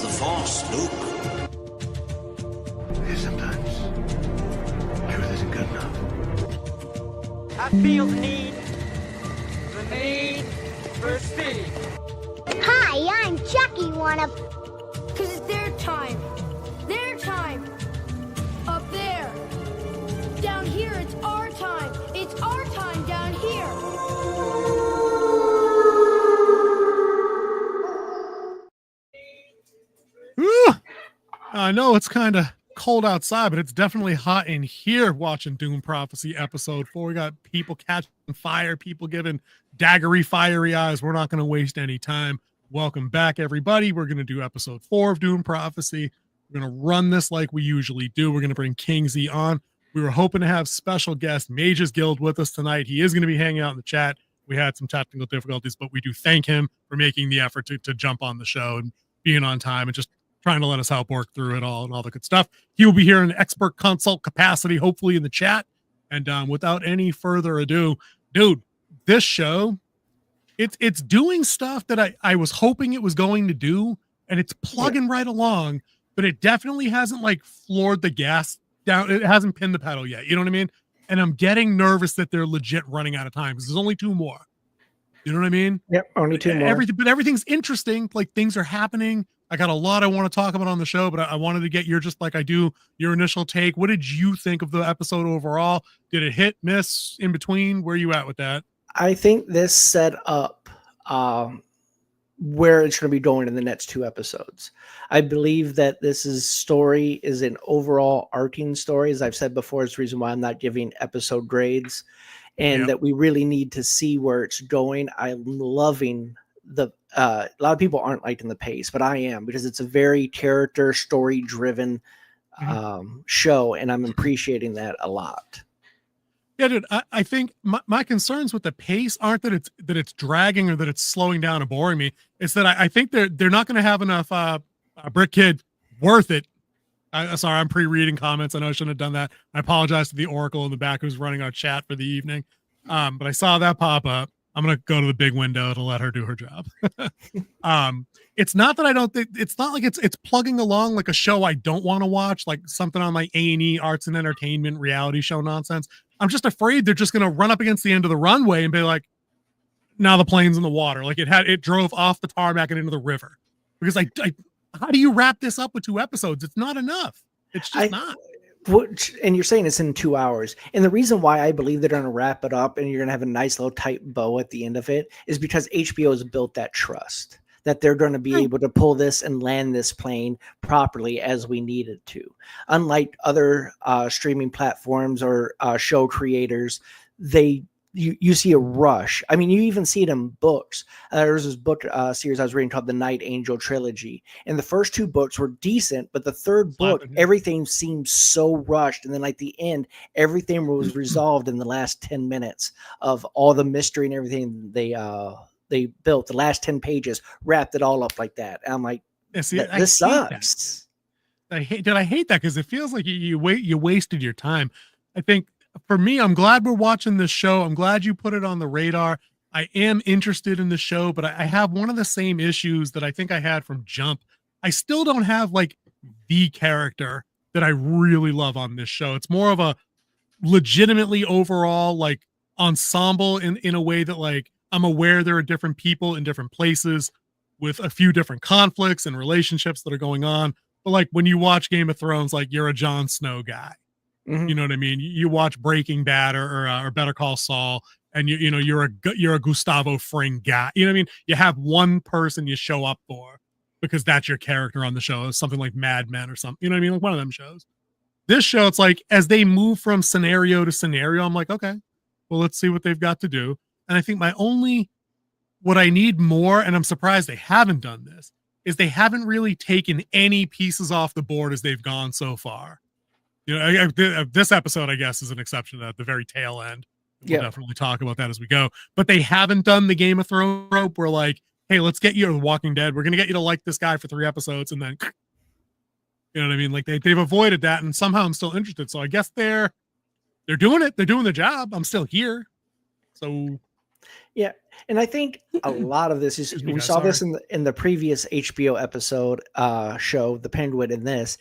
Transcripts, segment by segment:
the Force, Luke. Sometimes truth isn't good enough. I feel the need for speed. Hi, I'm Chucky. Wanna? Cause it's their time. Their time. Up there. Down here, it's our time. It's our time down here. I know it's kind of cold outside, but it's definitely hot in here watching Dune Prophecy episode 4. We got people catching fire, people giving daggery, fiery eyes. We're not going to waste any time. Welcome back, everybody. We're going to do episode 4 of Dune Prophecy. We're going to run this like we usually do. We're going to bring Kingsley on. We were hoping to have special guest Magesguild with us tonight. He is going to be hanging out in the chat. We had some technical difficulties, but we do thank him for making the effort to jump on the show and being on time and just trying to let us help work through it all and all the good stuff. He will be here in an expert consult capacity, hopefully in the chat. And without any further ado, dude, this show, it's doing stuff that I was hoping it was going to do, and it's plugging right along, but it definitely hasn't like floored the gas down. It hasn't pinned the pedal yet. You know what I mean? And I'm getting nervous that they're legit running out of time because there's only 2 more. You know what I mean? Yep, only 2 more. Everything's interesting. Like, things are happening. I got a lot I want to talk about on the show, but I wanted to get your, just like I do, your initial take. What did you think of the episode overall? Did it hit, miss, in between? Where are you at with that? I think this set up where it's going to be going in the next 2 episodes. I believe that story is an overall arcing story. As I've said before, it's the reason why I'm not giving episode grades, and that we really need to see where it's going. I'm loving a lot of people aren't liking the pace, but I am, because it's a very character story driven show, and I'm appreciating that a lot. Yeah, dude, I think my concerns with the pace aren't that it's dragging or that it's slowing down or boring me. It's that I think they're not going to have enough Brick Kid worth it. Sorry, I'm pre-reading comments. I know I shouldn't have done that. I apologize to the Oracle in the back who's running our chat for the evening. But I saw that pop up. I'm going to go to the big window to let her do her job. It's not that I don't think, it's not like it's plugging along like a show I don't want to watch, like something on like A&E arts and entertainment reality show nonsense. I'm just afraid they're just going to run up against the end of the runway and be like, now the plane's in the water. Like it drove off the tarmac and into the river. Because how do you wrap this up with 2 episodes? It's not enough. It's just not. And you're saying it's in 2 hours. And the reason why I believe they're going to wrap it up and you're going to have a nice little tight bow at the end of it is because HBO has built that trust that they're going to be able to pull this and land this plane properly as we need it to. Unlike other streaming platforms or show creators, you see a rush. I mean, you even see it in books. There's this book series I was reading called the Night Angel Trilogy. And the first 2 books were decent, but the 3rd book, everything seemed so rushed. And then like the end, everything was resolved in the last 10 minutes of all the mystery and everything they built. The last 10 pages wrapped it all up like that. And I'm like, this sucks. I hate that because it feels like you wasted your time. I think, for me, I'm glad we're watching this show. I'm glad you put it on the radar. I am interested in the show, but I have one of the same issues that I think I had from Jump. I still don't have like the character that I really love on this show. It's more of a legitimately overall like ensemble in a way that like I'm aware there are different people in different places with a few different conflicts and relationships that are going on. But like when you watch Game of Thrones, like you're a Jon Snow guy. Mm-hmm. You know what I mean? You watch Breaking Bad or Better Call Saul, and you're a Gustavo Fring guy. You know what I mean? You have one person you show up for because that's your character on the show. Something like Mad Men or something. You know what I mean? Like one of them shows. This show, it's like as they move from scenario to scenario, I'm like, okay, well, let's see what they've got to do. And I think what I need more, and I'm surprised they haven't done this, is they haven't really taken any pieces off the board as they've gone so far. You know, this episode, I guess, is an exception at the very tail end. We'll definitely talk about that as we go. But they haven't done the Game of Thrones rope where like, hey, let's get you to The Walking Dead. We're going to get you to like this guy for 3 episodes. And then, you know what I mean? Like they've avoided that. And somehow I'm still interested. So I guess they're doing it. They're doing the job. I'm still here. So Yeah, and I think a lot of this is Excuse me, we guys, saw this sorry. in the previous HBO episode show, The Penguin. In this,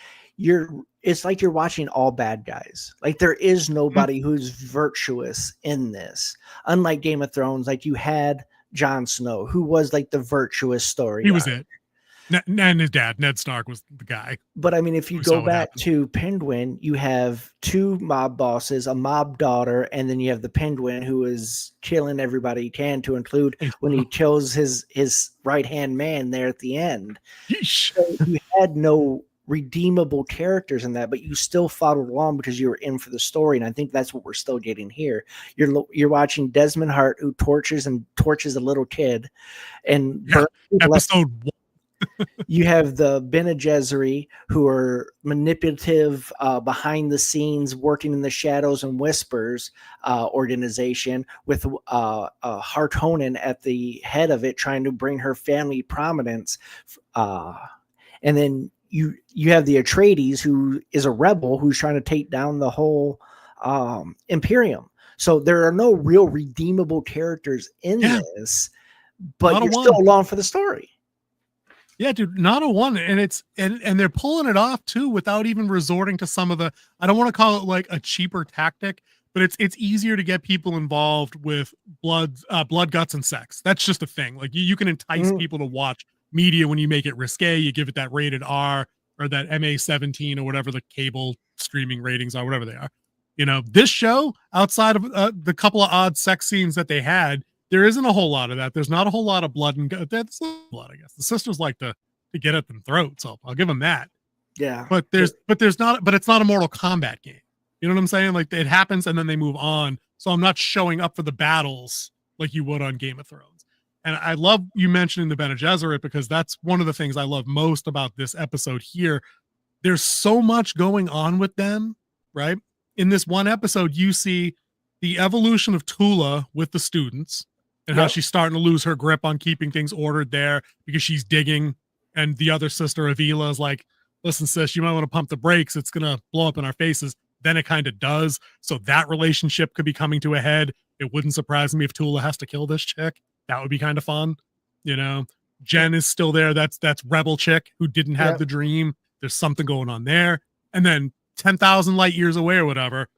it's like you're watching all bad guys. Like there is Mhm. nobody who's virtuous in this. Unlike Game of Thrones, like you had Jon Snow, who was like the virtuous story He was arc. it. And his dad, Ned Stark, was the guy. But I mean, if you We go saw what back happened. to Penguin, you have two mob bosses, a mob daughter, and then you have the Penguin who is killing everybody he can, to include when he kills his right hand man there at the end. Yeesh. So you had no redeemable characters in that, but you still followed along because you were in for the story, and I think that's what we're still getting here. You're watching Desmond Hart, who tortures a little kid and Yeah. burns people. Episode 1. You have the Bene Gesserit, who are manipulative, behind the scenes, working in the shadows and whispers organization, with Harkonnen at the head of it, trying to bring her family prominence. And then you have the Atreides, who is a rebel who's trying to take down the whole Imperium. So there are no real redeemable characters in this, but Not a you're one. still along for the story. Yeah, dude, not a one. And it's and they're pulling it off too without even resorting to some of the, I don't want to call it like a cheaper tactic, but it's easier to get people involved with blood, guts, and sex. That's just a thing. Like you can entice people to watch media when you make it risque. You give it that rated R or that MA-17 or whatever the cable streaming ratings are, whatever they are. You know, this show, outside of the couple of odd sex scenes that they had, there isn't a whole lot of that. There's not a whole lot of blood and that's a lot, I guess. The sisters like to get at them throats, so I'll give them that. Yeah. But it's not a Mortal Kombat game. You know what I'm saying? Like it happens and then they move on. So I'm not showing up for the battles like you would on Game of Thrones. And I love you mentioning the Bene Gesserit, because that's one of the things I love most about this episode here. There's so much going on with them, right? In this one episode, you see the evolution of Tula with the students, and how she's starting to lose her grip on keeping things ordered there because she's digging. And the other sister, Avila, is like, listen, sis, you might want to pump the brakes. It's going to blow up in our faces. Then it kind of does. So that relationship could be coming to a head. It wouldn't surprise me if Tula has to kill this chick. That would be kind of fun. You know, Jen is still there. That's rebel chick who didn't have the dream. There's something going on there. And then 10,000 light years away or whatever,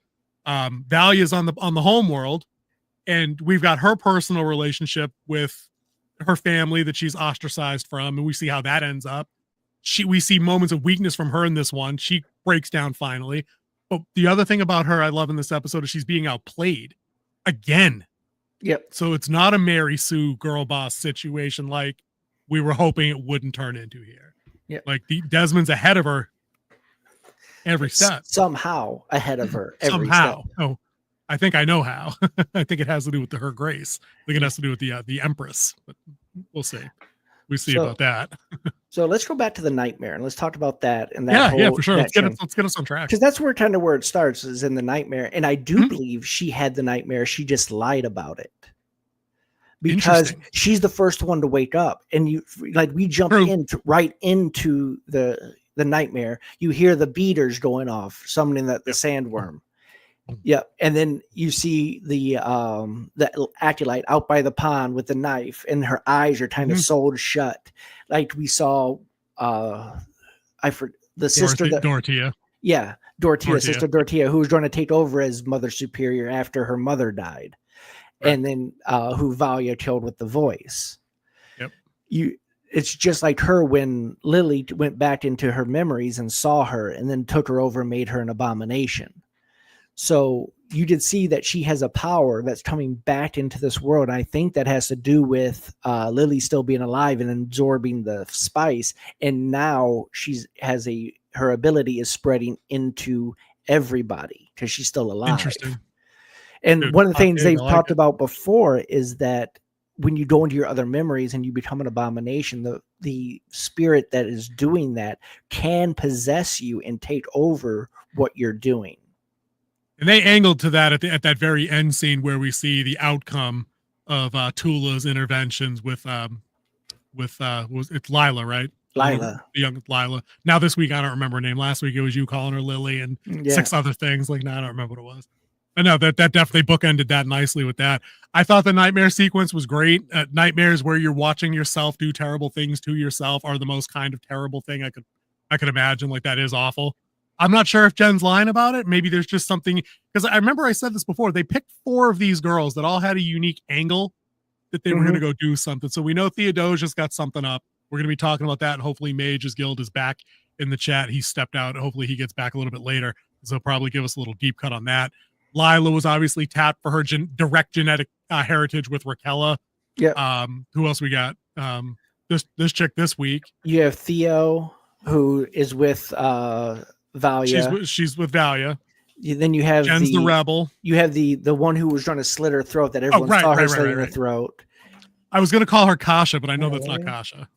Valia's on the home world. And we've got her personal relationship with her family that she's ostracized from, and we see how that ends up. We see moments of weakness from her in this one. She breaks down finally. But the other thing about her I love in this episode is she's being outplayed again. Yep. So it's not a Mary Sue girl boss situation like we were hoping it wouldn't turn into here. Yep. Like Desmond's ahead of her every step. Somehow ahead of her every Somehow. step. Oh, I think I know how. I think it has to do with her grace. I think it has to do with the Empress, but we'll see. We see about that. So let's go back to the nightmare and let's talk about that. And yeah, for sure. Let's get us on track. Because that's where it starts, is in the nightmare. And I do believe she had the nightmare. She just lied about it, because she's the first one to wake up. And we jump right into the nightmare. You hear the beaters going off, summoning the sandworm. Yeah, and then you see the acolyte out by the pond with the knife, and her eyes are kind of sewed shut, like we saw. The sister Dorothea. Yeah, Sister Dorothea, who was going to take over as Mother Superior after her mother died, and then who Valia killed with the voice. Yep. It's just like her when Lily went back into her memories and saw her, and then took her over and made her an abomination. So you did see that she has a power that's coming back into this world. I think that has to do with Lily still being alive and absorbing the spice. And now her ability is spreading into everybody because she's still alive. Interesting. And dude, one of the things they've talked about before is that when you go into your other memories and you become an abomination, the spirit that is doing that can possess you and take over what you're doing. And they angled to that at that very end scene where we see the outcome of Tula's interventions with it's Lila, right? Lila, the young Lila. Now this week I don't remember her name. Last week it was you calling her Lily and 6 other things. Like now I don't remember what it was. I know that definitely bookended that nicely with that. I thought the nightmare sequence was great. Nightmares where you're watching yourself do terrible things to yourself are the most kind of terrible thing I could imagine. Like, that is awful. I'm not sure if Jen's lying about it. Maybe there's just something, because I remember I said this before. They picked 4 of these girls that all had a unique angle that they were going to go do something. So we know Theodosia's got something up. We're going to be talking about that, and hopefully Magesguild is back in the chat. He stepped out. Hopefully he gets back a little bit later, so he'll probably give us a little deep cut on that. Lila was obviously tapped for her direct genetic heritage with Raquella. Yeah. Who else we got? This chick this week. You have Theo, who is with Valia. She's with Valia. Then you have Jen's the rebel. You have the one who was trying to slit her throat that everyone saw her slitting her throat. I was going to call her Kasha, but I know that's not Kasha.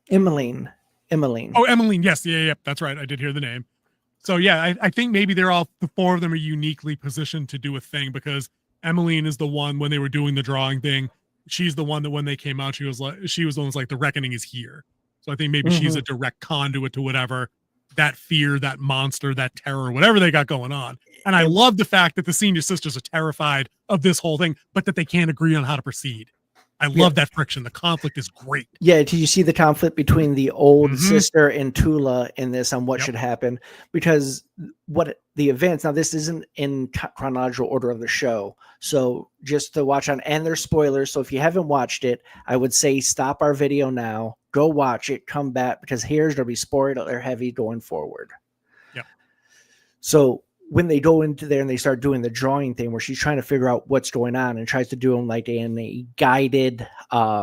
Emmeline. Oh, Emmeline. Yes. Yeah. That's right. I did hear the name. So yeah, I think maybe the 4 of them are uniquely positioned to do a thing, because Emmeline is the one, when they were doing the drawing thing, she's the one that when they came out, she was the one who's like, the reckoning is here. So I think maybe she's a direct conduit to whatever that fear, that monster, that terror, whatever they got going on. And I love the fact that the senior sisters are terrified of this whole thing, but that they can't agree on how to proceed. I love that friction. The conflict is great. Yeah, did you see the conflict between the old sister and Tula in this on what should happen? Because what the events, now this isn't in chronological order of the show, so just to watch on, and there's spoilers, so if you haven't watched it, I would say stop our video now, go watch it, come back, because here's going to be spoiler heavy going forward. Yep. So when they go into there and they start doing the drawing thing where she's trying to figure out what's going on and tries to do them like in a guided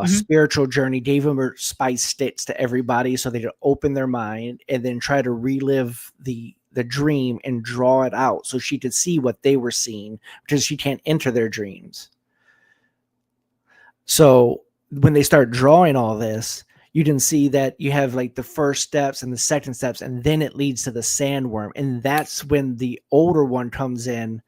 spiritual journey, gave them her spice sticks to everybody so they could open their mind and then try to relive the dream and draw it out so she could see what they were seeing, because she can't enter their dreams. So when they start drawing all this, you can see that you have like the first steps and the second steps, and then it leads to the sandworm. And that's when the older one comes in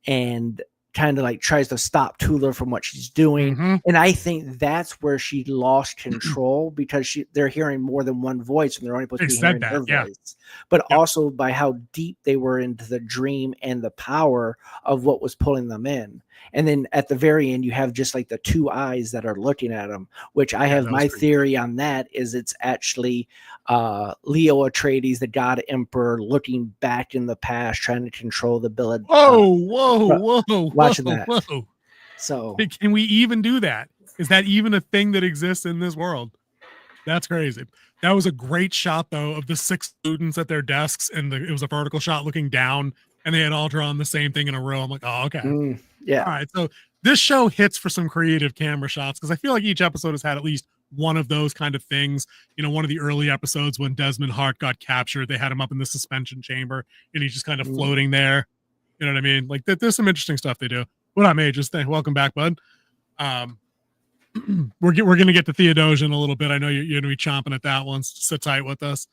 and kind of like tries to stop Tula from what she's doing. And I think that's where she lost control, because they're hearing more than one voice and they're only supposed to be hearing her voice. But also by how deep they were into the dream and the power of what was pulling them in. And then at the very end, you have just like the 2 eyes that are looking at them, which I have my theory on that is it's actually Leo Atreides, the God Emperor, looking back in the past, trying to control the ability. Whoa. Watching that. Whoa. So can we even do that? Is that even a thing that exists in this world? That's crazy. That was a great shot, though, of the 6 students at their desks, and it was a vertical shot looking down, and they had all drawn the same thing in a row. I'm like, oh, okay. Yeah. All right. So this show hits for some creative camera shots, because I feel like each episode has had at least one of those kind of things. You know, one of the early episodes when Desmond Hart got captured, they had him up in the suspension chamber, and he's just kind of floating there. You know what I mean? Like, there's some interesting stuff they do. What up, Mages? Welcome back, bud. We're going to get to Theodosia in a little bit. I know you're going to be chomping at that one. So sit tight with us.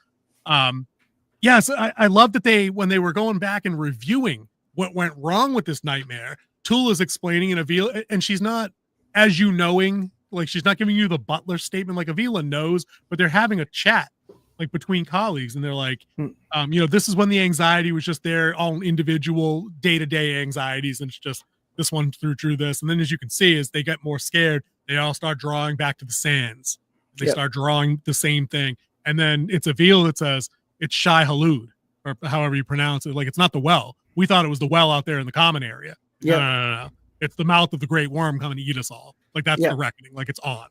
Yes, I love that when they were going back and reviewing what went wrong with this nightmare, Tula's explaining in Avila, and she's not as you knowing, like she's not giving you the butler statement like Avila knows, but they're having a chat like between colleagues, and they're like, this is when the anxiety was just their own individual day-to-day anxieties, and it's just this one through this. And then as you can see, as they get more scared, they all start drawing back to the sands. They start drawing the same thing. And then it's Avila that says, it's Shai Halud, or however you pronounce it. Like, it's not the well. We thought it was the well out there in the common area. No. It's the mouth of the great worm coming to eat us all. Like, that's the reckoning. Like, it's on.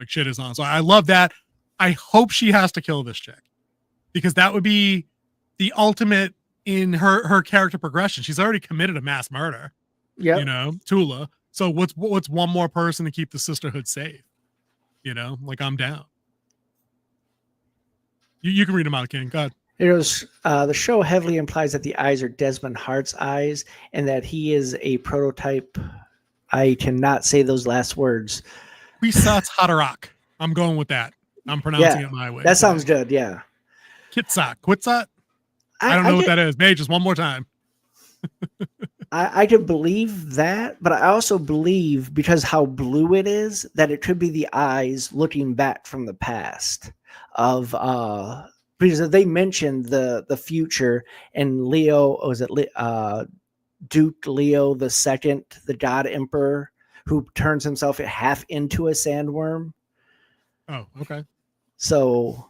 Like, shit is on. So I love that. I hope she has to kill this chick, because that would be the ultimate in her character progression. She's already committed a mass murder. Yeah. You know, Tula. So what's one more person to keep the sisterhood safe? You know, like, I'm down. You can read them out, King. Go ahead. It was the show heavily implies that the eyes are Desmond Hart's eyes and that he is a prototype. I cannot say those last words. Kwisatz Haderach. I'm going with that. I'm pronouncing it my way. That sounds good. Yeah. Quetzat. I don't know what that is. May, just one more time. I can believe that, but I also believe, because how blue it is, that it could be the eyes looking back from the past of because they mentioned the future, and Leo, Duke Leo II, the God Emperor, who turns himself half into a sandworm. Oh, okay. So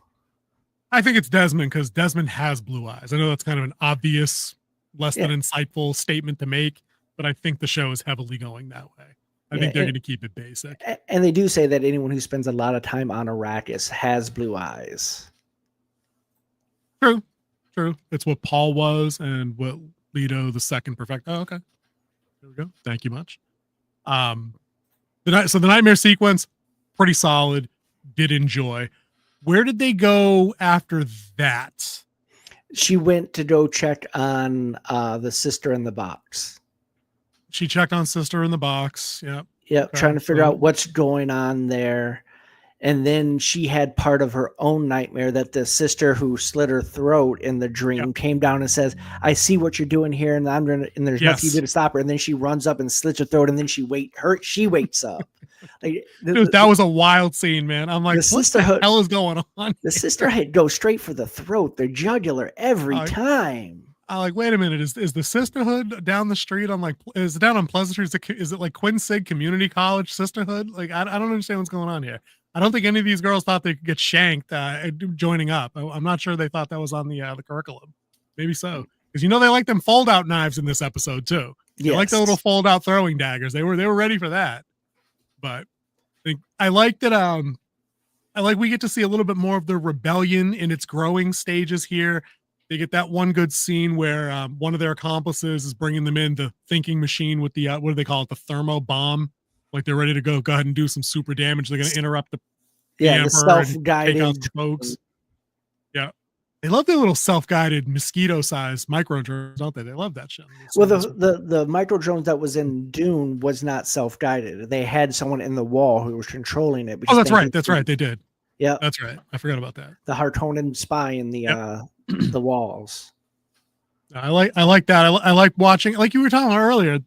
I think it's Desmond because Desmond has blue eyes. I know that's kind of an obvious, less than insightful statement to make, but I think the show is heavily going that way. I think they're going to keep it basic. And they do say that anyone who spends a lot of time on Arrakis has blue eyes. True. It's what Paul was and what Leto the second perfect. Oh, okay. There we go. Thank you much. So the nightmare sequence, pretty solid. Did enjoy. Where did they go after that? She went to go check on the sister in the box. She checked on sister in the box. Yep. Yep. Okay. Trying to figure out what's going on there. And then she had part of her own nightmare that the sister who slit her throat in the dream came down and says, I see what you're doing here, and and there's nothing you do to stop her. And then she runs up and slits her throat, and then she wakes up. Like, dude, that was a wild scene, man. I'm like, what the hell is going on? The sisterhood goes straight for the throat, the jugular every time. I'm like, wait a minute, is the sisterhood down the street? I'm like, is it down on Pleasant Street? Is it like Quinn Sig Community College sisterhood? Like, I don't understand what's going on here. I don't think any of these girls thought they could get shanked joining up. I'm not sure they thought that was on the curriculum. Maybe so, because they like them fold out knives in this episode too. They like the little fold out throwing daggers. They were ready for that. But I like that. I like we get to see a little bit more of the rebellion in its growing stages here. They get that one good scene where one of their accomplices is bringing them in the thinking machine with the what do they call it, the thermo bomb. Like they're ready to go ahead and do some super damage. They're going to interrupt the self-guided folks. Yeah, they love their little self-guided mosquito-sized micro drones, don't they? They love that shit. Well, the micro drones that was in Dune was not self-guided. They had someone in the wall who was controlling it. Oh, that's right. That's right. They did. Yeah, that's right. I forgot about that. The Harkonnen spy in the the walls. I like that. I like watching, like you were talking about earlier.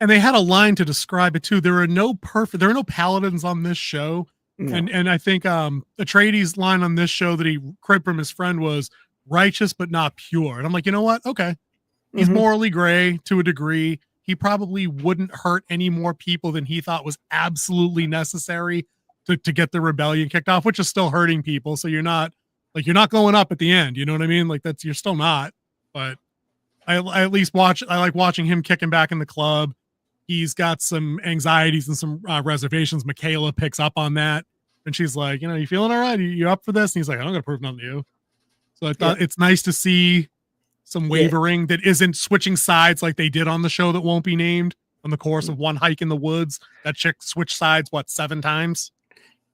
And they had a line to describe it too. There are no paladins on this show. No. And I think Atreides' line on this show that he cribbed from his friend was righteous but not pure. And I'm like, you know what? Okay. He's morally gray to a degree. He probably wouldn't hurt any more people than he thought was absolutely necessary to get the rebellion kicked off, which is still hurting people. So you're not going up at the end. You know what I mean? Like you're still not. But I at least I like watching him kicking back in the club. He's got some anxieties and some reservations. Michaela picks up on that. And she's like, you feeling all right? You up for this? And he's like, I'm not going to prove nothing to you. So I thought it's nice to see some wavering that isn't switching sides like they did on the show that won't be named on the course of one hike in the woods. That chick switched sides, 7 times?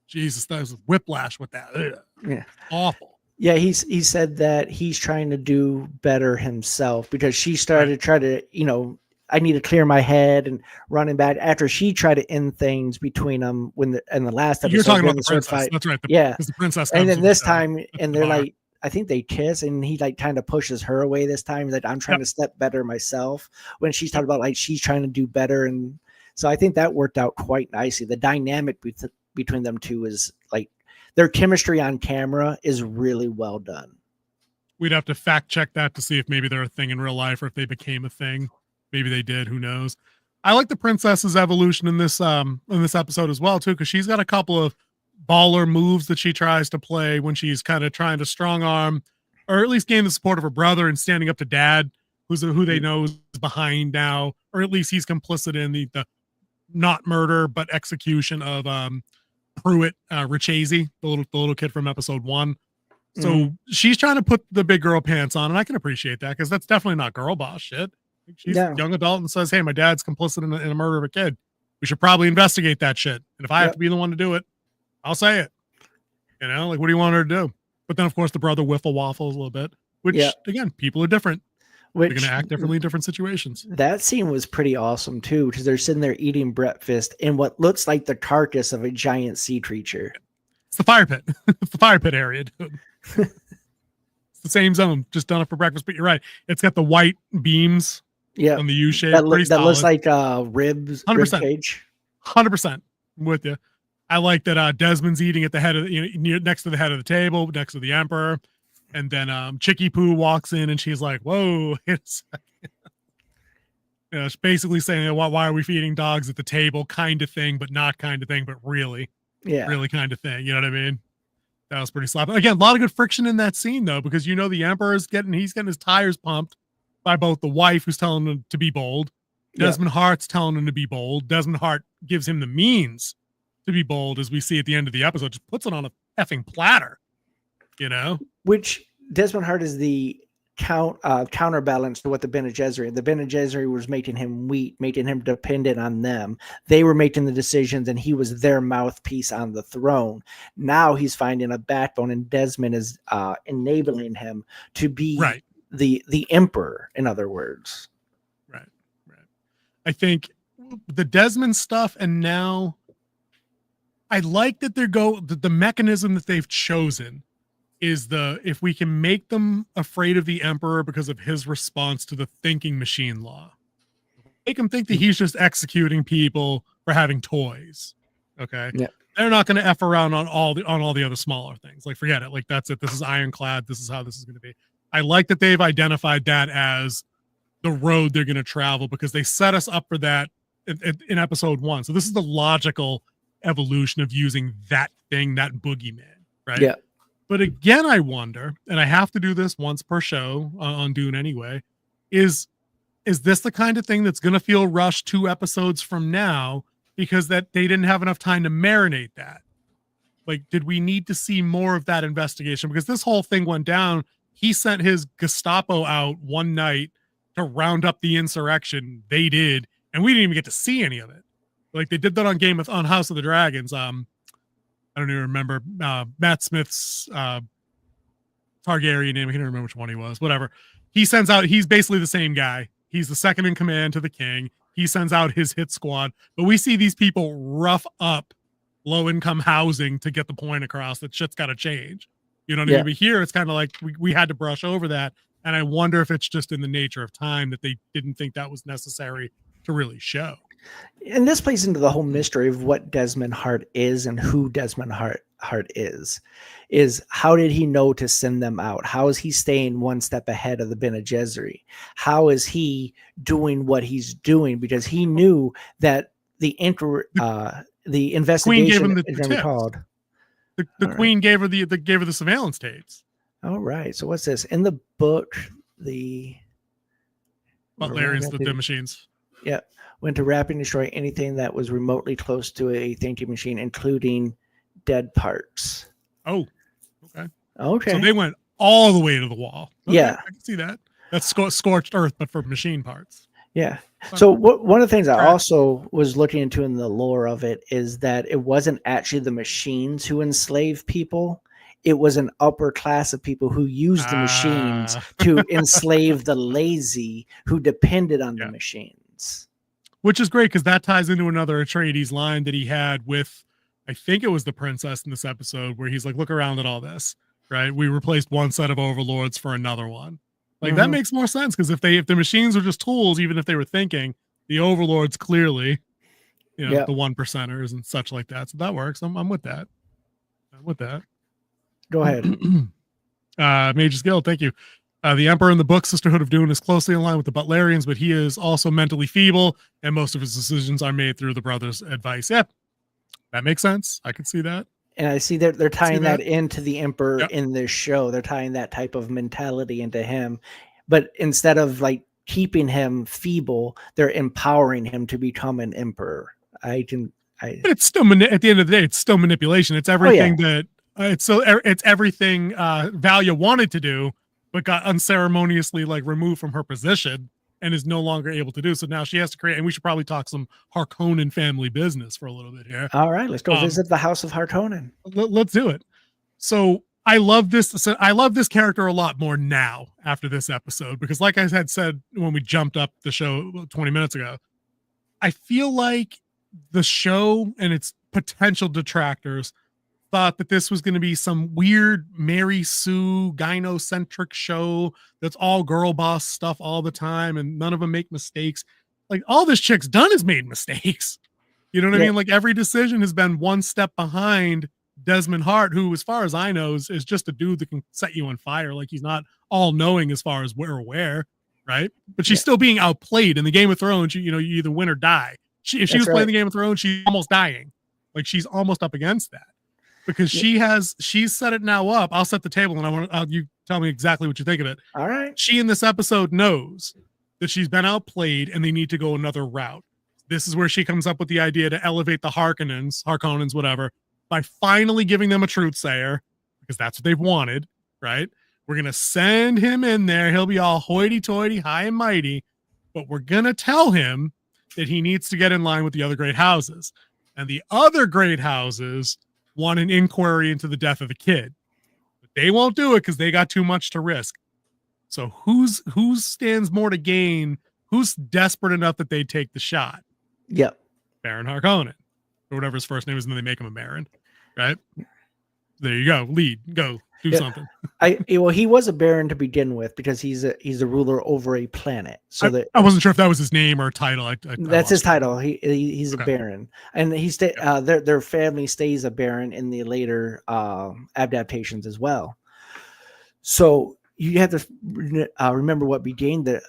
Jesus, that was whiplash with that. Ugh. Yeah. Awful. Yeah, he said that he's trying to do better himself because she started to try to, I need to clear my head and running back after she tried to end things between them in the last episode. You're talking about the princess. Fight. That's right. The princess. And then this time, and they're like, I think they kiss and he kind of pushes her away this time. That I'm trying to step better myself when she's talking about she's trying to do better. And so I think that worked out quite nicely. The dynamic between them two is their chemistry on camera is really well done. We'd have to fact check that to see if maybe they're a thing in real life or if they became a thing. Maybe they did. Who knows? I like the princess's evolution in this episode as well too, because she's got a couple of baller moves that she tries to play when she's kind of trying to strong arm, or at least gain the support of her brother and standing up to dad, who they know is behind now, or at least he's complicit in the not murder but execution of Pruitt Richese, the little kid from episode 1. So she's trying to put the big girl pants on, and I can appreciate that because that's definitely not girl boss shit. She's a young adult and says, hey, my dad's complicit in a murder of a kid. We should probably investigate that shit. And if I have to be the one to do it, I'll say it. What do you want her to do? But then, of course, the brother wiffle waffles a little bit, which, again, people are different. They're going to act differently in different situations. That scene was pretty awesome, too, because they're sitting there eating breakfast in what looks like the carcass of a giant sea creature. It's the fire pit. It's the fire pit area, dude. It's the same zone, just done it for breakfast. But you're right. It's got the white beams. Yeah, on the U shape. That looks like ribs. 100%. Rib 100%. I'm with you. I like that Desmond's eating at the head of next to the head of the table, next to the Emperor, and then Chicky Poo walks in and she's like, "Whoa, It's basically saying, why are we feeding dogs at the table kind of thing, but not kind of thing, but really kind of thing. You know what I mean? That was pretty sloppy. Again, a lot of good friction in that scene, though, because the Emperor's getting his tires pumped by both the wife, who's telling him to be bold. Desmond Hart's telling him to be bold. Desmond Hart gives him the means to be bold, as we see at the end of the episode, just puts it on a effing platter, Which Desmond Hart is the counterbalance to what the Bene Gesserit. The Bene Gesserit was making him weak, making him dependent on them. They were making the decisions, and he was their mouthpiece on the throne. Now he's finding a backbone, and Desmond is enabling him to be the emperor. In other words, right. I think the Desmond stuff, and now I like that the mechanism that they've chosen is if we can make them afraid of the Emperor because of his response to the thinking machine law, make them think that he's just executing people for having toys. Okay. Yeah. They're not going to F around on all the other smaller things. Like, forget it. Like, that's it. This is ironclad. This is how this is going to be. I like that they've identified that as the road they're going to travel, because they set us up for that in episode 1. So this is the logical evolution of using that thing, that boogeyman. Right. Yeah. But again, I wonder, and I have to do this once per show on Dune anyway, is this the kind of thing that's going to feel rushed 2 episodes from now because that they didn't have enough time to marinate that? Like, did we need to see more of that investigation? Because this whole thing went down. He sent his Gestapo out one night to round up the insurrection. They did, and we didn't even get to see any of it. Like, they did that on House of the Dragons. I don't even remember Matt Smith's Targaryen name. I can't remember which one he was. Whatever. He sends out, he's basically the same guy. He's the second in command to the king. He sends out his hit squad. But we see these people rough up low-income housing to get the point across that shit's got to change. You know what I mean? But here, it's kind of like we had to brush over that. And I wonder if it's just in the nature of time that they didn't think that was necessary to really show. And this plays into the whole mystery of what Desmond Hart is and who Desmond Hart is how did he know to send them out? How is he staying one step ahead of the Bene Gesserit? How is he doing what he's doing? Because he knew that the investigation Queen gave him the the Queen gave her the surveillance tapes. All right. So what's this in the book? The Butlerians, the machines. Yeah. Went to wrap and destroy anything that was remotely close to a thinking machine, including dead parts. Oh, okay. Okay. So they went all the way to the wall. Okay, yeah. I can see that. That's scorched earth, but for machine parts. Yeah. So one of the things I also was looking into in the lore of it is that it wasn't actually the machines who enslaved people. It was an upper class of people who used the machines to enslave the lazy who depended on the machines. Which is great, because that ties into another Atreides line that he had with, I think it was the princess in this episode, where he's like, look around at all this, right? We replaced one set of overlords for another one. Like, that makes more sense, because if the machines are just tools, even if they were thinking, the overlords clearly, the 1%ers and such like that. So that works. I'm with that. Go ahead. Magesguild, thank you. The Emperor in the book Sisterhood of Dune is closely in line with the Butlerians, but he is also mentally feeble, and most of his decisions are made through the brothers' advice. Yep, that makes sense. I can see that. And I see that they're tying that into the Emperor in this show. They're tying that type of mentality into him. But instead of like keeping him feeble, they're empowering him to become an emperor. But it's still at the end of the day, it's still manipulation. It's everything it's everything Valia wanted to do, but got unceremoniously removed from her position and is no longer able to do. So now she has to create, and we should probably talk some Harkonnen family business for a little bit here. All right, let's go visit the House of Harkonnen. Let's do it. So I love this. So I love this character a lot more now after this episode, because like I had said when we jumped up the show 20 minutes ago, I feel like the show and its potential detractors thought that this was going to be some weird Mary Sue gynocentric show that's all girl boss stuff all the time and none of them make mistakes. Like, all this chick's done is made mistakes. You know what I mean? Like, every decision has been one step behind Desmond Hart, who, as far as I know, is just a dude that can set you on fire. Like, he's not all knowing as far as we're aware. right? But she's still being outplayed in the Game of Thrones. You either win or die. If she was playing the Game of Thrones, she's almost dying. Like she's almost up against that because she's set it now up. I'll set the table and I want you tell me exactly what you think of it. All right. She in this episode knows that she's been outplayed and they need to go another route. This is where she comes up with the idea to elevate the Harkonnens, whatever, by finally giving them a truth sayer, because that's what they've wanted, right? We're going to send him in there. He'll be all hoity-toity, high and mighty, but we're going to tell him that he needs to get in line with the other great houses. And the other great houses want an inquiry into the death of the kid. But they won't do it because they got too much to risk. So who stands more to gain? Who's desperate enough that they take the shot? Yep. Baron Harkonnen, or whatever his first name is, and then they make him a Baron, right? There you go. Lead. Go. Do something. Well, he was a Baron to begin with because he's a ruler over a planet. So I wasn't sure if that was his name or title. That's his title. He's a Baron, and their family stays a Baron in the later adaptations as well. So you have to remember what began the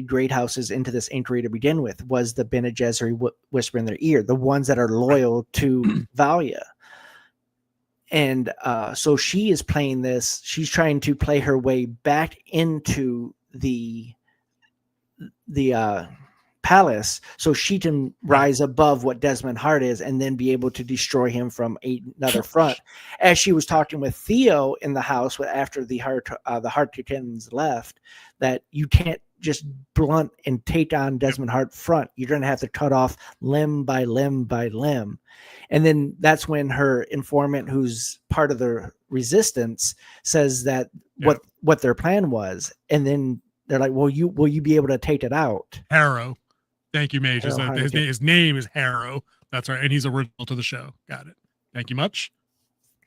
great houses into this inquiry to begin with was the Bene Gesserit whisper in their ear, the ones that are loyal to Valia. And so she is playing this. She's trying to play her way back into the palace so she can rise above what Desmond Hart is and then be able to destroy him from another front. As she was talking with Theo in the house after the Harkonnens left, that you can't just blunt and take on Desmond Hart front. You're going to have to cut off limb by limb by limb. And then that's when her informant, who's part of the resistance, says that what their plan was. And then they're like, will you be able to take it out? Harrow. Thank you, Mage. His name is Harrow. That's right. And he's original to the show. Got it. Thank you much.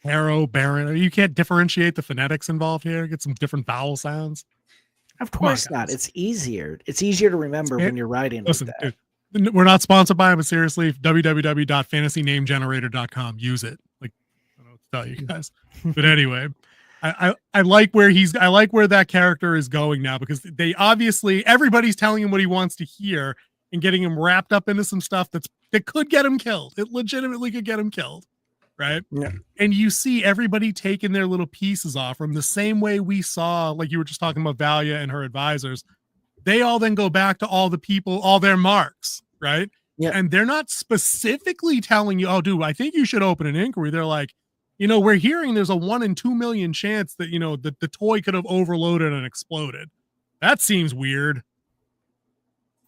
Harrow, Baron. You can't differentiate the phonetics involved here. Get some different vowel sounds. Of course not. It's easier. It's easier to remember when you're writing. Listen, dude, we're not sponsored by him, but seriously, www.fantasynamegenerator.com. Use it. Like, I don't know what to tell you guys. But anyway, I like where that character is going now, because they obviously, everybody's telling him what he wants to hear and getting him wrapped up into some stuff that could get him killed. It legitimately could get him killed. Right. Yeah. And you see everybody taking their little pieces off from the same way we saw, like you were just talking about Valia and her advisors. They all then go back to all the people, all their marks. Right. Yeah. And they're not specifically telling you, oh, dude, I think you should open an inquiry. They're like, we're hearing there's a 1 in 2 million chance that, the toy could have overloaded and exploded. That seems weird.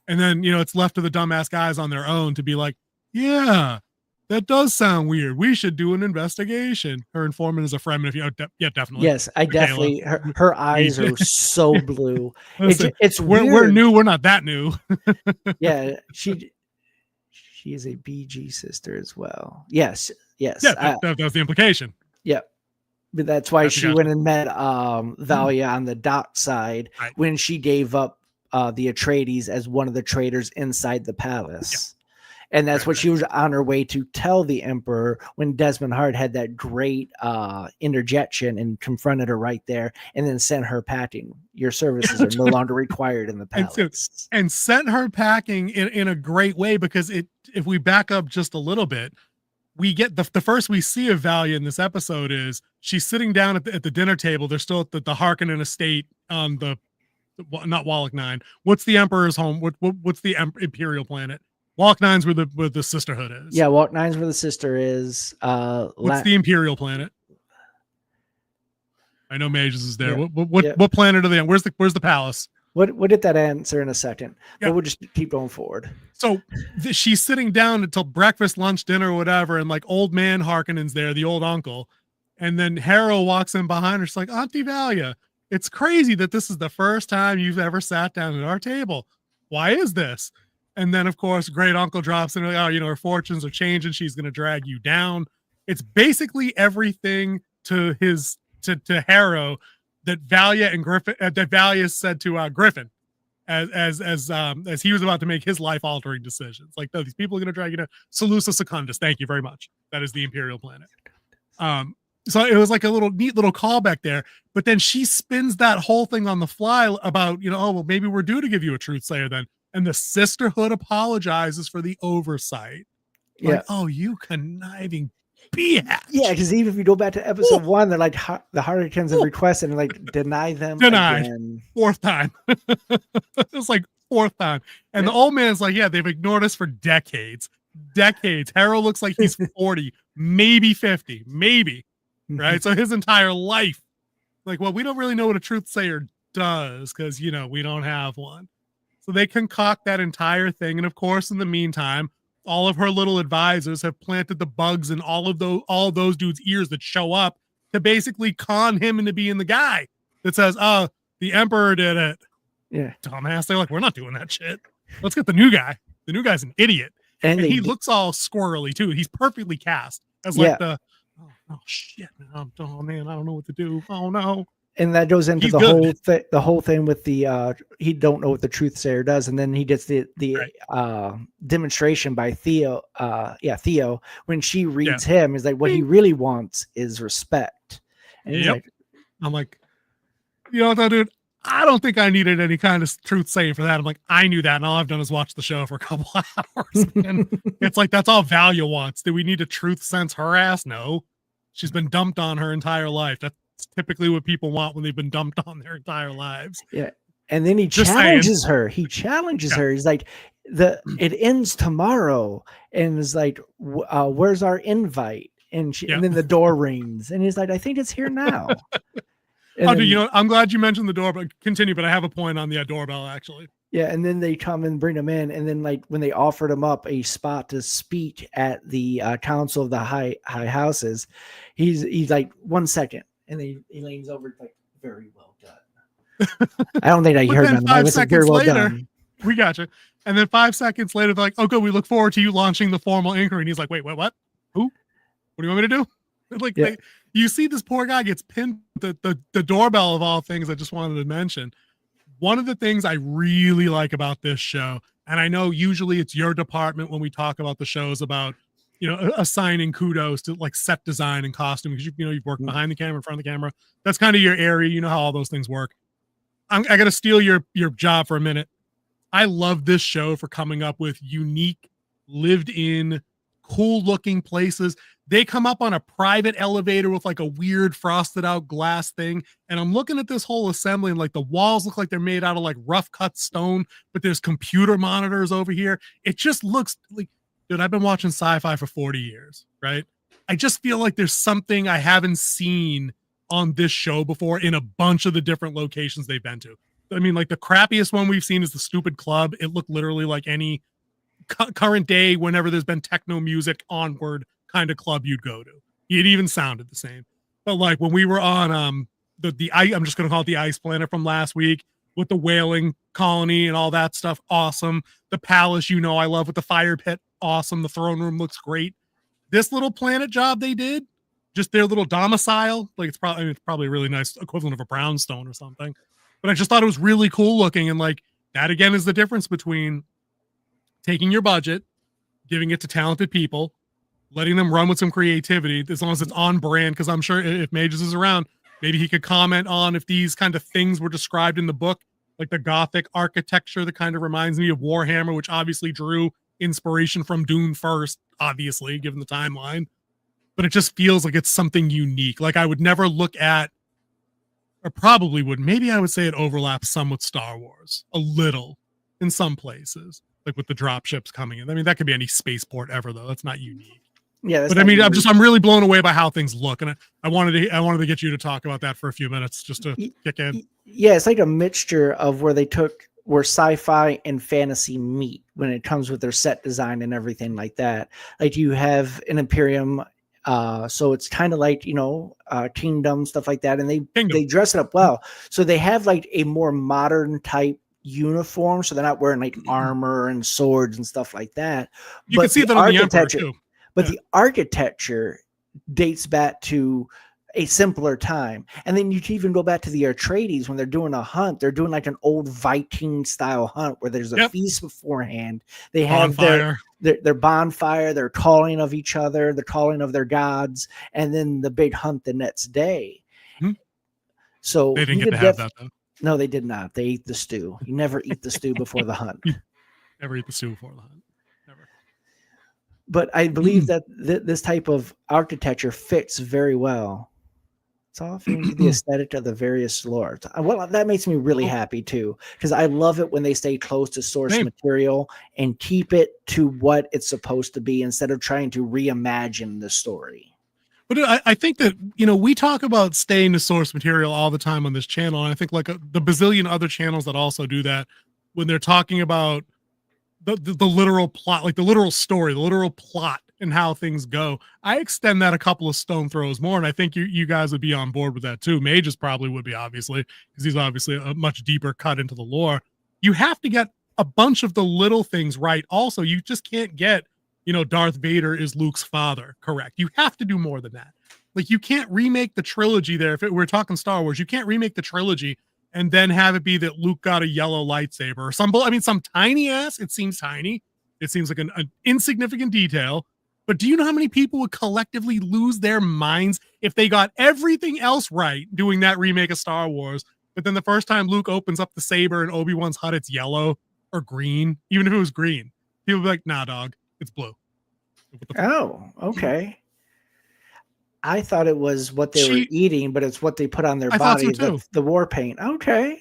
And then, it's left to the dumbass guys on their own to be like, yeah, that does sound weird. We should do an investigation. Her informant is a Fremen. If you, definitely. Yes, I definitely. Her eyes are so blue. Listen, it's we're new. We're not that new. Yeah, she is a BG sister as well. Yes. Yeah, that was the implication. Yeah, but that's why she went and met Valia on the dock side when she gave up the Atreides as one of the traitors inside the palace. Yeah. And that's what she was on her way to tell the Emperor when Desmond Hart had that great interjection and confronted her right there and then sent her packing. Your services are no longer required in the palace. And sent her packing in a great way, because if we back up just a little bit, we get the first we see of Valia in this episode is she's sitting down at the dinner table. They're still at the Harkonnen estate on not Wallach 9. What's the Emperor's home? What's the Imperial planet? Wallach 9's where the sisterhood is. Yeah, Wallach 9's where the sister is. What's the Imperial planet? I know Mages is there. Yeah. What planet are they on? Where's the palace? We'll get that answer in a second. Yeah. But we'll just keep going forward. So she's sitting down until breakfast, lunch, dinner, whatever, and like old man Harkonnen's there, the old uncle. And then Harrow walks in behind her. She's like, Auntie Valia, it's crazy that this is the first time you've ever sat down at our table. Why is this? And then, of course, great uncle drops in. Like, her fortunes are changing. She's going to drag you down. It's basically everything to Harrow that Valia and Griffin, that Valia said to Griffin as he was about to make his life altering decisions. Like, no, these people are going to drag you down. Salusa Secundus. Thank you very much. That is the Imperial planet. So it was like a neat little callback there. But then she spins that whole thing on the fly about, oh, well, maybe we're due to give you a truth sayer then. And the sisterhood apologizes for the oversight. Yeah. Like, oh, you conniving biatch. Yeah, because even if you go back to episode 1, they're like the Harlequins have requested and like deny them Denied. again. 4th time. It's like 4th time. And the old man's like, yeah, they've ignored us for decades. Harold looks like he's 40, maybe 50, maybe. Right. So his entire life, like, well, we don't really know what a truth sayer does because, we don't have one. So they concoct that entire thing. And of course, in the meantime, all of her little advisors have planted the bugs in all of those dudes' ears that show up to basically con him into being the guy that says, oh, the emperor did it. Yeah. Dumbass. They're like, we're not doing that shit. Let's get the new guy. The new guy's an idiot. And he looks all squirrely too. He's perfectly cast as like oh shit, man. Oh man, I don't know what to do. Oh no. And that goes into the whole thing with the he don't know what the truth sayer does, and then he gets the demonstration by Theo. Theo, when she reads him, is like what he really wants is respect. And he's like, I'm like, dude, I don't think I needed any kind of truth sayer for that. I'm like, I knew that, and all I've done is watch the show for a couple hours. And it's like that's all Valia wants. Do we need to truth sense her ass? No. She's been dumped on her entire life. That's typically what people want when they've been dumped on their entire lives. Yeah. And then he challenges her. He challenges her. He's like, it ends tomorrow. And it's like, where's our invite? And and then the door rings. And he's like, I think it's here now. Dude, I'm glad you mentioned the doorbell. Continue, but I have a point on the doorbell, actually. Yeah, and then they come and bring him in, and then like when they offered him up a spot to speak at the council of the high houses, he's like 1 second, and he leans over like, very well done. I don't think I heard him. I was like, very well done. We got you. And then 5 seconds later, they're like, oh, good, we look forward to you launching the formal inquiry. And he's like, wait, what? Who? What do you want me to do? Like, you see this poor guy gets pinned the doorbell of all things. I just wanted to mention. One of the things I really like about this show, and I know usually it's your department when we talk about the shows about, assigning kudos to like set design and costume, because you've worked behind the camera, in front of the camera. That's kind of your area. You know how all those things work. I got to steal your job for a minute. I love this show for coming up with unique, lived in, cool looking places. They come up on a private elevator with like a weird frosted out glass thing. And I'm looking at this whole assembly and like the walls look like they're made out of like rough cut stone, but there's computer monitors over here. It just looks like, dude, I've been watching sci-fi for 40 years, right? I just feel like there's something I haven't seen on this show before in a bunch of the different locations they've been to. I mean, like the crappiest one we've seen is the stupid club. It looked literally like any current day, whenever there's been techno music onward kind of club you'd go to. It even sounded the same. But like when we were on I'm just gonna call it the ice planet from last week with the whaling colony and all that stuff, awesome. The palace, I love, with the fire pit, awesome. The throne room looks great. This little planet job they did, just their little domicile, like it's probably a really nice equivalent of a brownstone or something. But I just thought it was really cool looking, and like that again is the difference between taking your budget, giving it to talented people, letting them run with some creativity, as long as it's on brand. Because I'm sure if Mages is around, maybe he could comment on if these kind of things were described in the book, like the Gothic architecture that kind of reminds me of Warhammer, which obviously drew inspiration from Dune first, obviously, given the timeline. But it just feels like it's something unique. Like I would never look at, or probably would, maybe I would say it overlaps some with Star Wars, a little in some places, like with the drop ships coming in. I mean, that could be any spaceport ever, though. That's not unique. Yeah, but I mean, I'm really blown away by how things look, and I wanted to get you to talk about that for a few minutes, just to kick in. Yeah, it's like a mixture of where sci-fi and fantasy meet when it comes with their set design and everything like that. Like you have an Imperium, so it's kind of like Kingdom, stuff like that, and they dress it up well. So they have like a more modern type uniform, so they're not wearing like armor and swords and stuff like that. You can see that on the Emperor too. But the architecture dates back to a simpler time. And then you can even go back to the Atreides when they're doing a hunt. They're doing like an old Viking style hunt where there's a feast beforehand. They have their bonfire. They're calling of each other. They're calling of their gods, and then the big hunt the next day. So they didn't get to have that though. No, they did not. They ate the stew. You never eat the stew before the hunt. Never eat the stew before the hunt. Never. But I believe that this type of architecture fits very well. It's all into the aesthetic of the various lords. Well, that makes me really happy too, because I love it when they stay close to source material and keep it to what it's supposed to be instead of trying to reimagine the story. But I think that, we talk about staying to source material all the time on this channel. And I think like the bazillion other channels that also do that when they're talking about the literal plot, like the literal story, the literal plot and how things go. I extend that a couple of stone throws more. And I think you guys would be on board with that too. Mages probably would be, obviously, because he's obviously a much deeper cut into the lore. You have to get a bunch of the little things right. Also, you just can't get, Darth Vader is Luke's father correct. You have to do more than that. Like, you can't remake the trilogy there. If we're talking Star Wars, you can't remake the trilogy and then have it be that Luke got a yellow lightsaber or some tiny ass. It seems tiny. It seems like an insignificant detail. But do you know how many people would collectively lose their minds if they got everything else right doing that remake of Star Wars? But then the first time Luke opens up the saber in Obi-Wan's hut, it's yellow or green. Even if it was green, people would be like, nah, dog, it's blue. Oh, okay. I thought it was what they were eating, but it's what they put on their body, the war paint. Okay.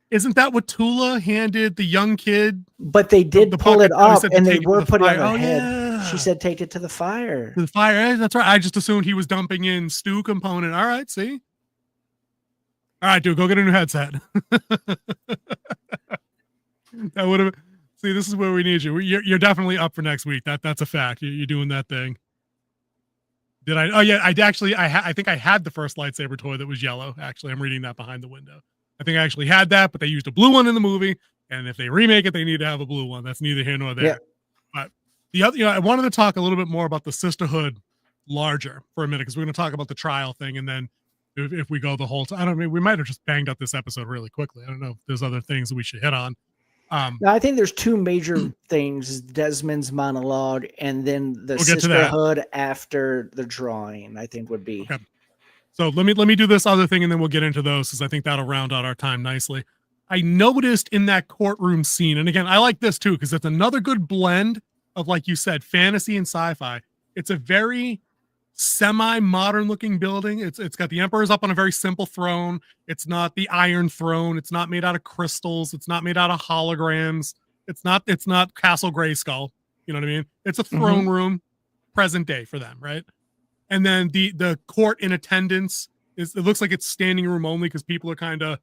Isn't that what Tula handed the young kid? But they did pull it up and they were putting it on her head. Yeah. She said, take it to the fire. To the fire. That's right. I just assumed he was dumping in stew component. All right, see? All right, dude, go get a new headset. That would have... See, this is where we need you. You're definitely up for next week. That's a fact. You're doing that thing. Did I? Oh yeah, I think I had the first lightsaber toy that was yellow. Actually, I'm reading that behind the window. I think I actually had that, but they used a blue one in the movie. And if they remake it, they need to have a blue one. That's neither here nor there. Yeah. But the other, I wanted to talk a little bit more about the sisterhood larger for a minute, because we're going to talk about the trial thing, and then if we go the whole time, I don't know, we might have just banged up this episode really quickly. I don't know if there's other things that we should hit on. Now, I think there's two major things: Desmond's monologue, and then the sisterhood after the drawing. I think would be. Okay. So let me do this other thing, and then we'll get into those, because I think that'll round out our time nicely. I noticed in that courtroom scene, and again, I like this too, because it's another good blend of, like you said, fantasy and sci-fi. It's a very semi-modern looking building. It's got the Emperor's up on a very simple throne. It's not the Iron Throne. It's not made out of crystals. It's not made out of holograms. It's not Castle Grayskull. You know what I mean? It's a throne room, present day for them, right? And then the court in attendance it looks like it's standing room only, because people are kind of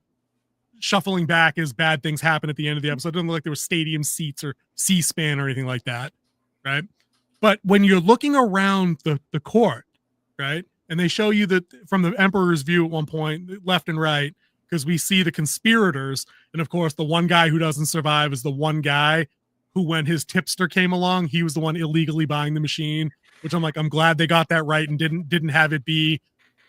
shuffling back as bad things happen at the end of the episode. It doesn't look like there were stadium seats or C-SPAN or anything like that, right? But when you're looking around the court, right, and they show you that from the Emperor's view at one point, left and right, because we see the conspirators, and of course the one guy who doesn't survive is the one guy who, when his tipster came along, he was the one illegally buying the machine, which I'm like, I'm glad they got that right and didn't have it be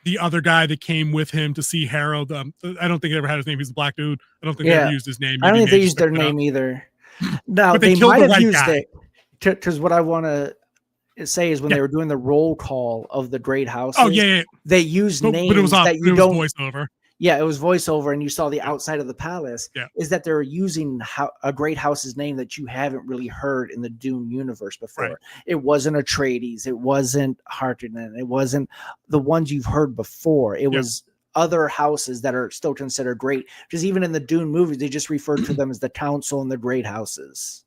the other guy that came with him to see Harold. I don't think he ever had his name. He's a black dude. I don't think they ever used his name. I don't think they used their name either. No, they might have used it. Because what I want to say is when they were doing the roll call of the great houses, they used names, but it was that you don't voiceover. Yeah, it was voiceover, and you saw the outside of the palace. Yeah. Is that they're using a great house's name that you haven't really heard in the Dune universe before. Right. It wasn't Atreides, it wasn't Harkonnen, it wasn't the ones you've heard before. It was other houses that are still considered great. Because even in the Dune movies, they just referred to them as the council and the great houses.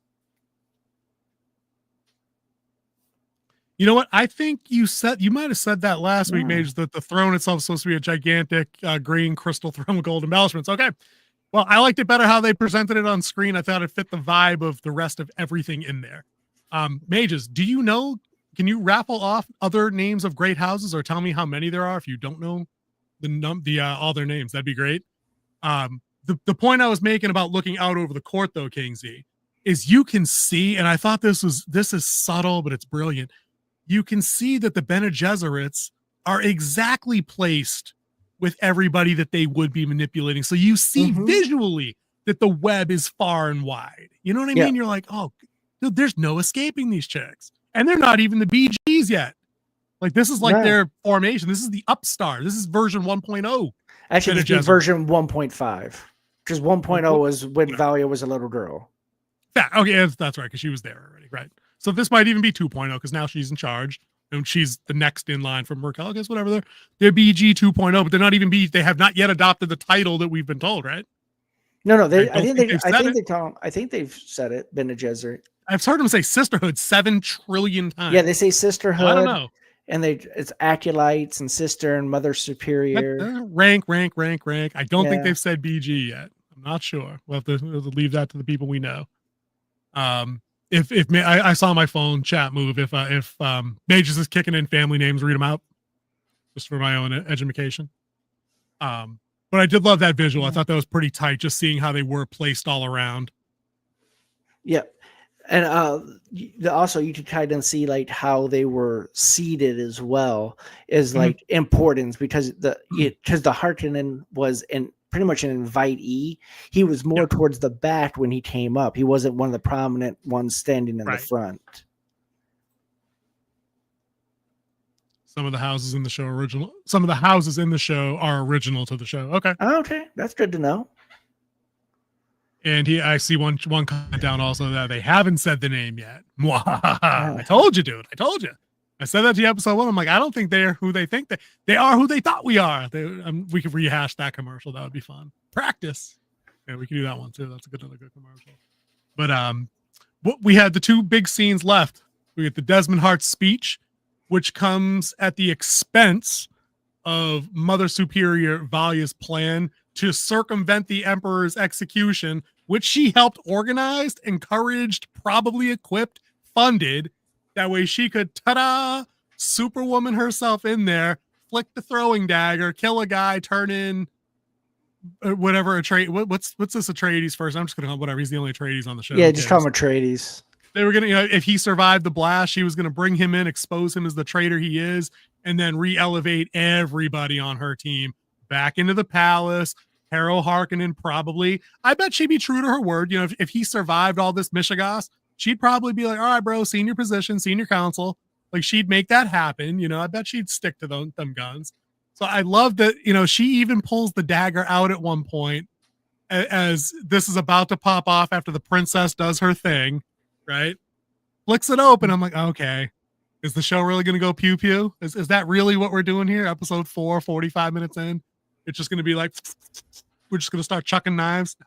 You know what? I think you might have said that last week, Mage, that the throne itself is supposed to be a gigantic green crystal throne with gold embellishments. Okay. Well, I liked it better how they presented it on screen. I thought it fit the vibe of the rest of everything in there. Mages, do you know, can you raffle off other names of great houses, or tell me how many there are if you don't know all their names? That'd be great. The point I was making about looking out over the court, though, King Z, is you can see, and I thought this is subtle, but it's brilliant. You can see that the Bene Gesserits are exactly placed with everybody that they would be manipulating. So you see visually that the web is far and wide. You know what I mean? You're like, oh, dude, there's no escaping these chicks. And they're not even the BGs yet. Like, this is like their formation. This is the upstart. This is version 1.0. Actually, this is version 1.5. Because 1.0 was when Valia was a little girl. Yeah, okay, that's right, because she was there already, right? So this might even be 2.0, because now she's in charge, and she's the next in line from Merkel. I guess whatever they're BG 2.0, but they're not even they have not yet adopted the title that we've been told, right? No, I think they've said it. Bene Gesserit. I've heard them say sisterhood 7 trillion times. Yeah, they say sisterhood. I don't know. And it's acolytes and sister and mother superior. Rank. I don't think they've said BG yet. I'm not sure. We'll have to leave that to the people we know. I saw my phone chat move. If Mages is kicking in family names, read them out just for my own education. But I did love that visual. I thought that was pretty tight, just seeing how they were placed all around. Yeah. And also you could kind of see like how they were seated as well is like importance, because the Harkonnen was pretty much an invitee. He was more towards the back when he came up. He wasn't one of the prominent ones standing in the front. Some of the houses in the show original. Some of the houses in the show are original to the show. Okay. Okay, that's good to know. And I see one comment down also that they haven't said the name yet. I told you, dude. I told you. I said that to you episode 1. I'm like, I don't think they're who they think they are. Who they thought we are. We could rehash that commercial. That would be fun. Practice. Yeah, we can do that one too. That's another good commercial. But we had the 2 big scenes left. We get the Desmond Hart speech, which comes at the expense of Mother Superior Valia's plan to circumvent the Emperor's execution, which she helped organized, encouraged, probably equipped, funded. That way she could, ta-da, Superwoman herself in there, flick the throwing dagger, kill a guy, turn in whatever what's this Atreides first? I'm just gonna call him whatever. He's the only Atreides on the show. Yeah, just call him Atreides. They were gonna, if he survived the blast, she was gonna bring him in, expose him as the traitor he is, and then re-elevate everybody on her team back into the palace. Harrow Harkonnen probably. I bet she'd be true to her word. If he survived all this Mishigas, she'd probably be like, all right, bro, senior position, senior council. Like, she'd make that happen. I bet she'd stick to them guns. So I love that, she even pulls the dagger out at one point as this is about to pop off after the princess does her thing, right? Flicks it open. I'm like, okay, is the show really going to go pew pew? Is that really what we're doing here? Episode 4, 45 minutes in. It's just going to be like, we're just going to start chucking knives.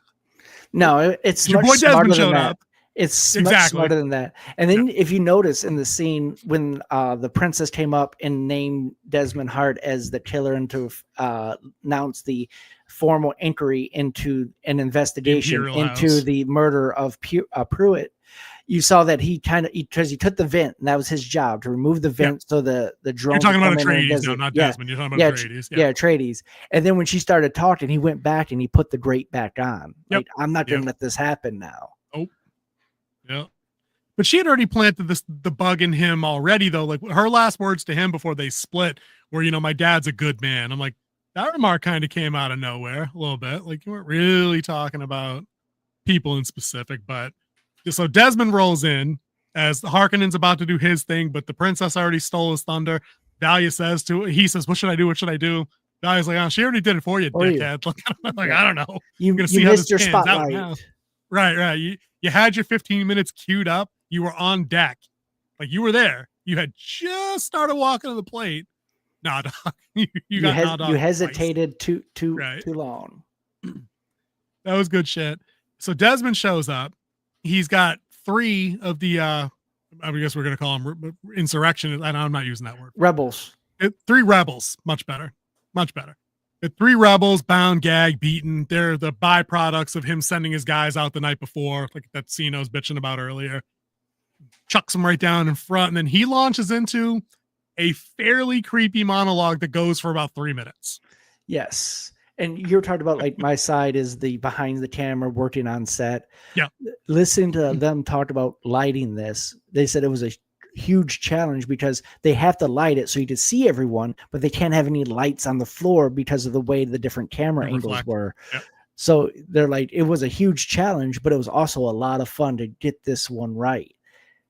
No, it's your much boy smarter Desmond than showed that. up. It's much smarter than that. And then if you notice in the scene when the princess came up and named Desmond Hart as the killer and to announce the formal inquiry into an investigation into the murder of Pruitt, you saw that because he took the vent, and that was his job, to remove the vent so the drone. You're talking about Atreides, no, not Desmond. You're talking about Atreides. Yeah, Atreides. And then when she started talking, he went back and he put the grate back on. Like, I'm not going to let this happen now. Oh, yeah. But she had already planted the bug in him already, though. Like, her last words to him before they split were, my dad's a good man. I'm like, that remark kind of came out of nowhere a little bit. Like, you weren't really talking about people in specific, but. So Desmond rolls in as the Harkonnen's about to do his thing, but the princess already stole his thunder. Valia says he says, what should I do? What should I do? Valia's like, oh, she already did it for you, dickhead. Like, I don't know. You're going to see missed your spotlight. Right. You had your 15 minutes queued up. You were on deck. Like, you were there. You had just started walking to the plate. Nah, dog. You hesitated too long. That was good shit. So Desmond shows up. He's got 3 of the I guess we're going to call them insurrection. I'm not using that word. Rebels. 3 rebels. Much better. The 3 rebels, bound, gagged, beaten. They're the byproducts of him sending his guys out the night before, like that scene I was bitching about earlier. Chucks them right down in front, and then he launches into a fairly creepy monologue that goes for about 3 minutes. Yes. And you're talking about, like, my side is the behind the camera working on set. Yeah. Listening to them talk about lighting this, they said it was a huge challenge because they have to light it so you can see everyone, but they can't have any lights on the floor because of the way the different camera angles were. Yep. So they're like, it was a huge challenge, but it was also a lot of fun to get this one right.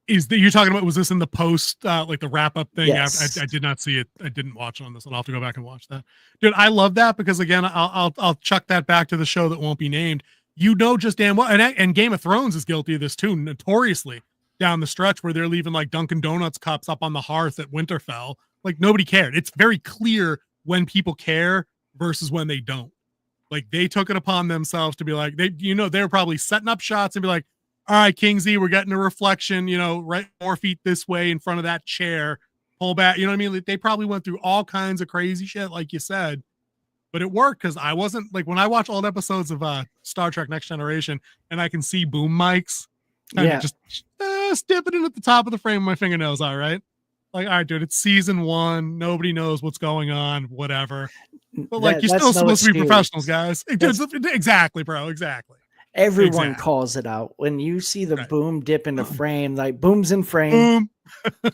You're talking about, was this in the post, like the wrap up thing? Yes. I did not see it. I didn't watch on this one. I'll have to go back and watch that. Dude, I love that because again, I'll chuck that back to the show that won't be named. You know, just damn well. And Game of Thrones is guilty of this too, notoriously down the stretch where they're leaving like Dunkin' Donuts cups up on the hearth at Winterfell. Like nobody cared. It's very clear when people care versus when they don't. Like they took it upon themselves to be like, they're probably setting up shots and be like, all right, Kingsley, we're getting a reflection, right 4 feet this way in front of that chair, pull back. You know what I mean? Like, they probably went through all kinds of crazy shit, like you said, but it worked because I wasn't like when I watch old episodes of Star Trek Next Generation and I can see boom mics kind of just stipping it at the top of the frame of my fingernails. All right. Like, all right, dude, it's season 1. Nobody knows what's going on, whatever. But like, you're still supposed to be professionals, guys. Exactly, bro. Exactly. Everyone calls it out when you see the boom dip into frame, like boom's in frame. Boom.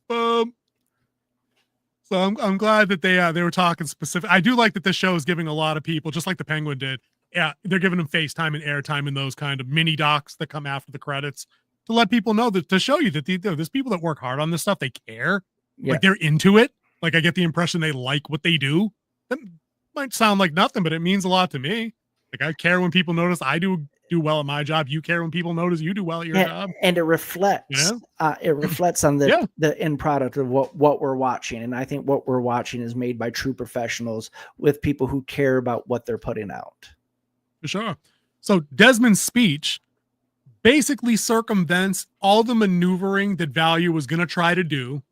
Boom. So I'm glad that they were talking specific. I do like that this show is giving a lot of people, just like the Penguin did. Yeah, they're giving them FaceTime and airtime in those kind of mini docs that come after the credits to let people know that, to show you that there's people that work hard on this stuff. They care. Yeah. Like they're into it. Like I get the impression they like what they do. That might sound like nothing, but it means a lot to me. Like I care when people notice I do well at my job. You care when people notice you do well at your job. And it reflects. It reflects on the end product of what we're watching. And I think what we're watching is made by true professionals with people who care about what they're putting out. For sure. So Desmond's speech basically circumvents all the maneuvering that Value was going to try to do,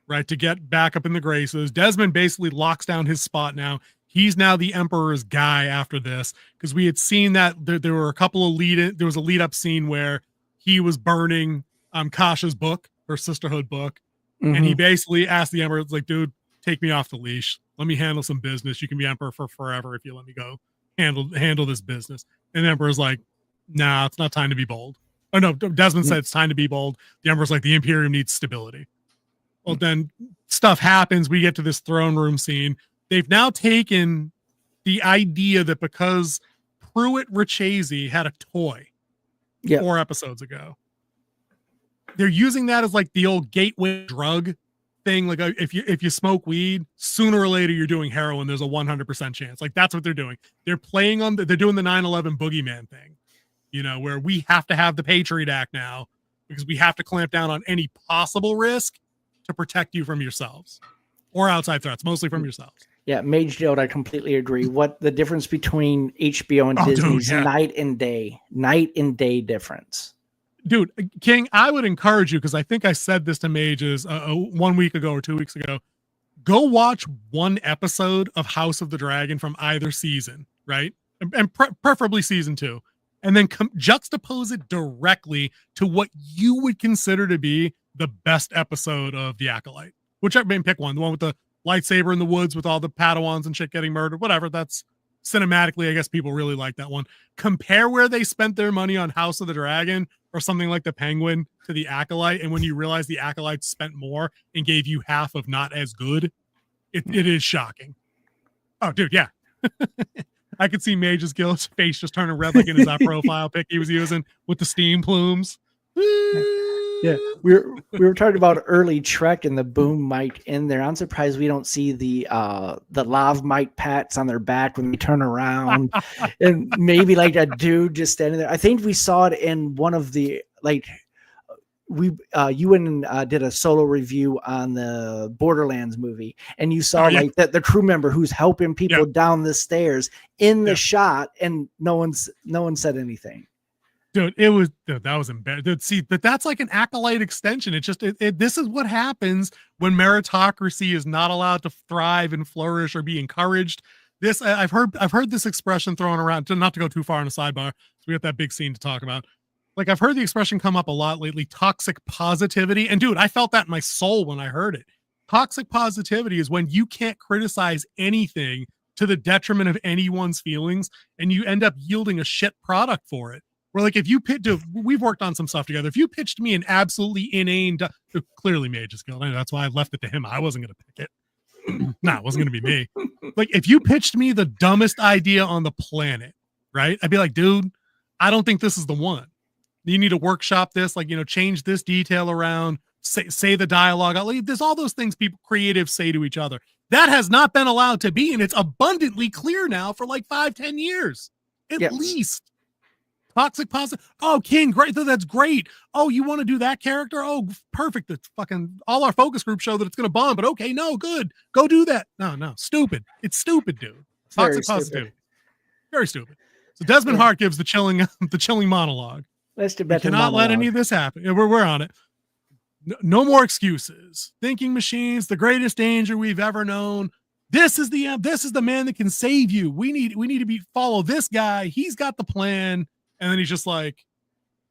right, to get back up in the graces. Desmond basically locks down his spot now. He's now the Emperor's guy after this, because we had seen that there were a couple of there was a lead up scene where he was burning Kasha's book, her sisterhood book. Mm-hmm. And he basically asked the Emperor, it's like, dude, take me off the leash. Let me handle some business. You can be Emperor for forever if you let me go handle this business. And the Emperor's like, nah, it's not time to be bold. Oh no, Desmond said it's time to be bold. The Emperor's like, the Imperium needs stability. Well, then stuff happens. We get to this throne room scene. They've now taken the idea that because Pruitt Richese had a toy 4 episodes ago, they're using that as like the old gateway drug thing. Like if you smoke weed, sooner or later you're doing heroin. There's a 100% chance. Like that's what they're doing. They're playing on they're doing the 9/11 boogeyman thing, where we have to have the Patriot Act now because we have to clamp down on any possible risk to protect you from yourselves or outside threats, mostly from yourselves. Yeah, Magesguild, I completely agree. What the difference between HBO and Disney's night and day difference. Dude, King, I would encourage you, because I think I said this to Mages 1 week ago or 2 weeks ago. Go watch one episode of House of the Dragon from either season, right? And preferably season 2. And then juxtapose it directly to what you would consider to be the best episode of The Acolyte. Whichever, maybe pick one. The one with the lightsaber in the woods with all the Padawans and shit getting murdered, whatever. That's cinematically, I guess people really like that one. Compare where they spent their money on House of the Dragon or something like the Penguin to The Acolyte, and when you realize The Acolyte spent more and gave you half of not as good, it is shocking. Oh, dude, yeah. I could see Magesguild's face just turning red like in his profile pic he was using with the steam plumes. Yeah, we were talking about early Trek and the boom mic in there. I'm surprised we don't see the lav mic pats on their back when they turn around, and maybe like a dude just standing there. I think we saw it in one of the you and did a solo review on the Borderlands movie, and you saw like that the crew member who's helping people down the stairs in the shot, and no one said anything. Dude, that was embarrassing. See, but that's like an Acolyte extension. It's just, this is what happens when meritocracy is not allowed to thrive and flourish or be encouraged. This, I've heard this expression thrown around, not to go too far in a sidebar, so we have that big scene to talk about. Like, I've heard the expression come up a lot lately, toxic positivity. And dude, I felt that in my soul when I heard it. Toxic positivity is when you can't criticize anything to the detriment of anyone's feelings, and you end up yielding a shit product for it. Where like if you we've worked on some stuff together. If you pitched me an absolutely inane, clearly Magesguild. That's why I left it to him. I wasn't going to pick it. Nah, it wasn't going to be me. Like if you pitched me the dumbest idea on the planet, right? I'd be like, dude, I don't think this is the one. You need to workshop this, like, change this detail around, say the dialogue. There's all those things people creatives say to each other. That has not been allowed to be, and it's abundantly clear now for like 5-10 years at least. Toxic positive. Oh, King, great. That's great. Oh, you want to do that character? Oh, perfect. It's fucking all our focus group show that it's going to bomb, but okay, no, good. Go do that. No, stupid. It's stupid, dude. Toxic positive. Very stupid. So Desmond Hart gives the chilling monologue. Let's do we cannot let any of this happen. We're on it. No more excuses. Thinking machines, the greatest danger we've ever known. This is the man that can save you. We need to follow this guy. He's got the plan. And then he's just like,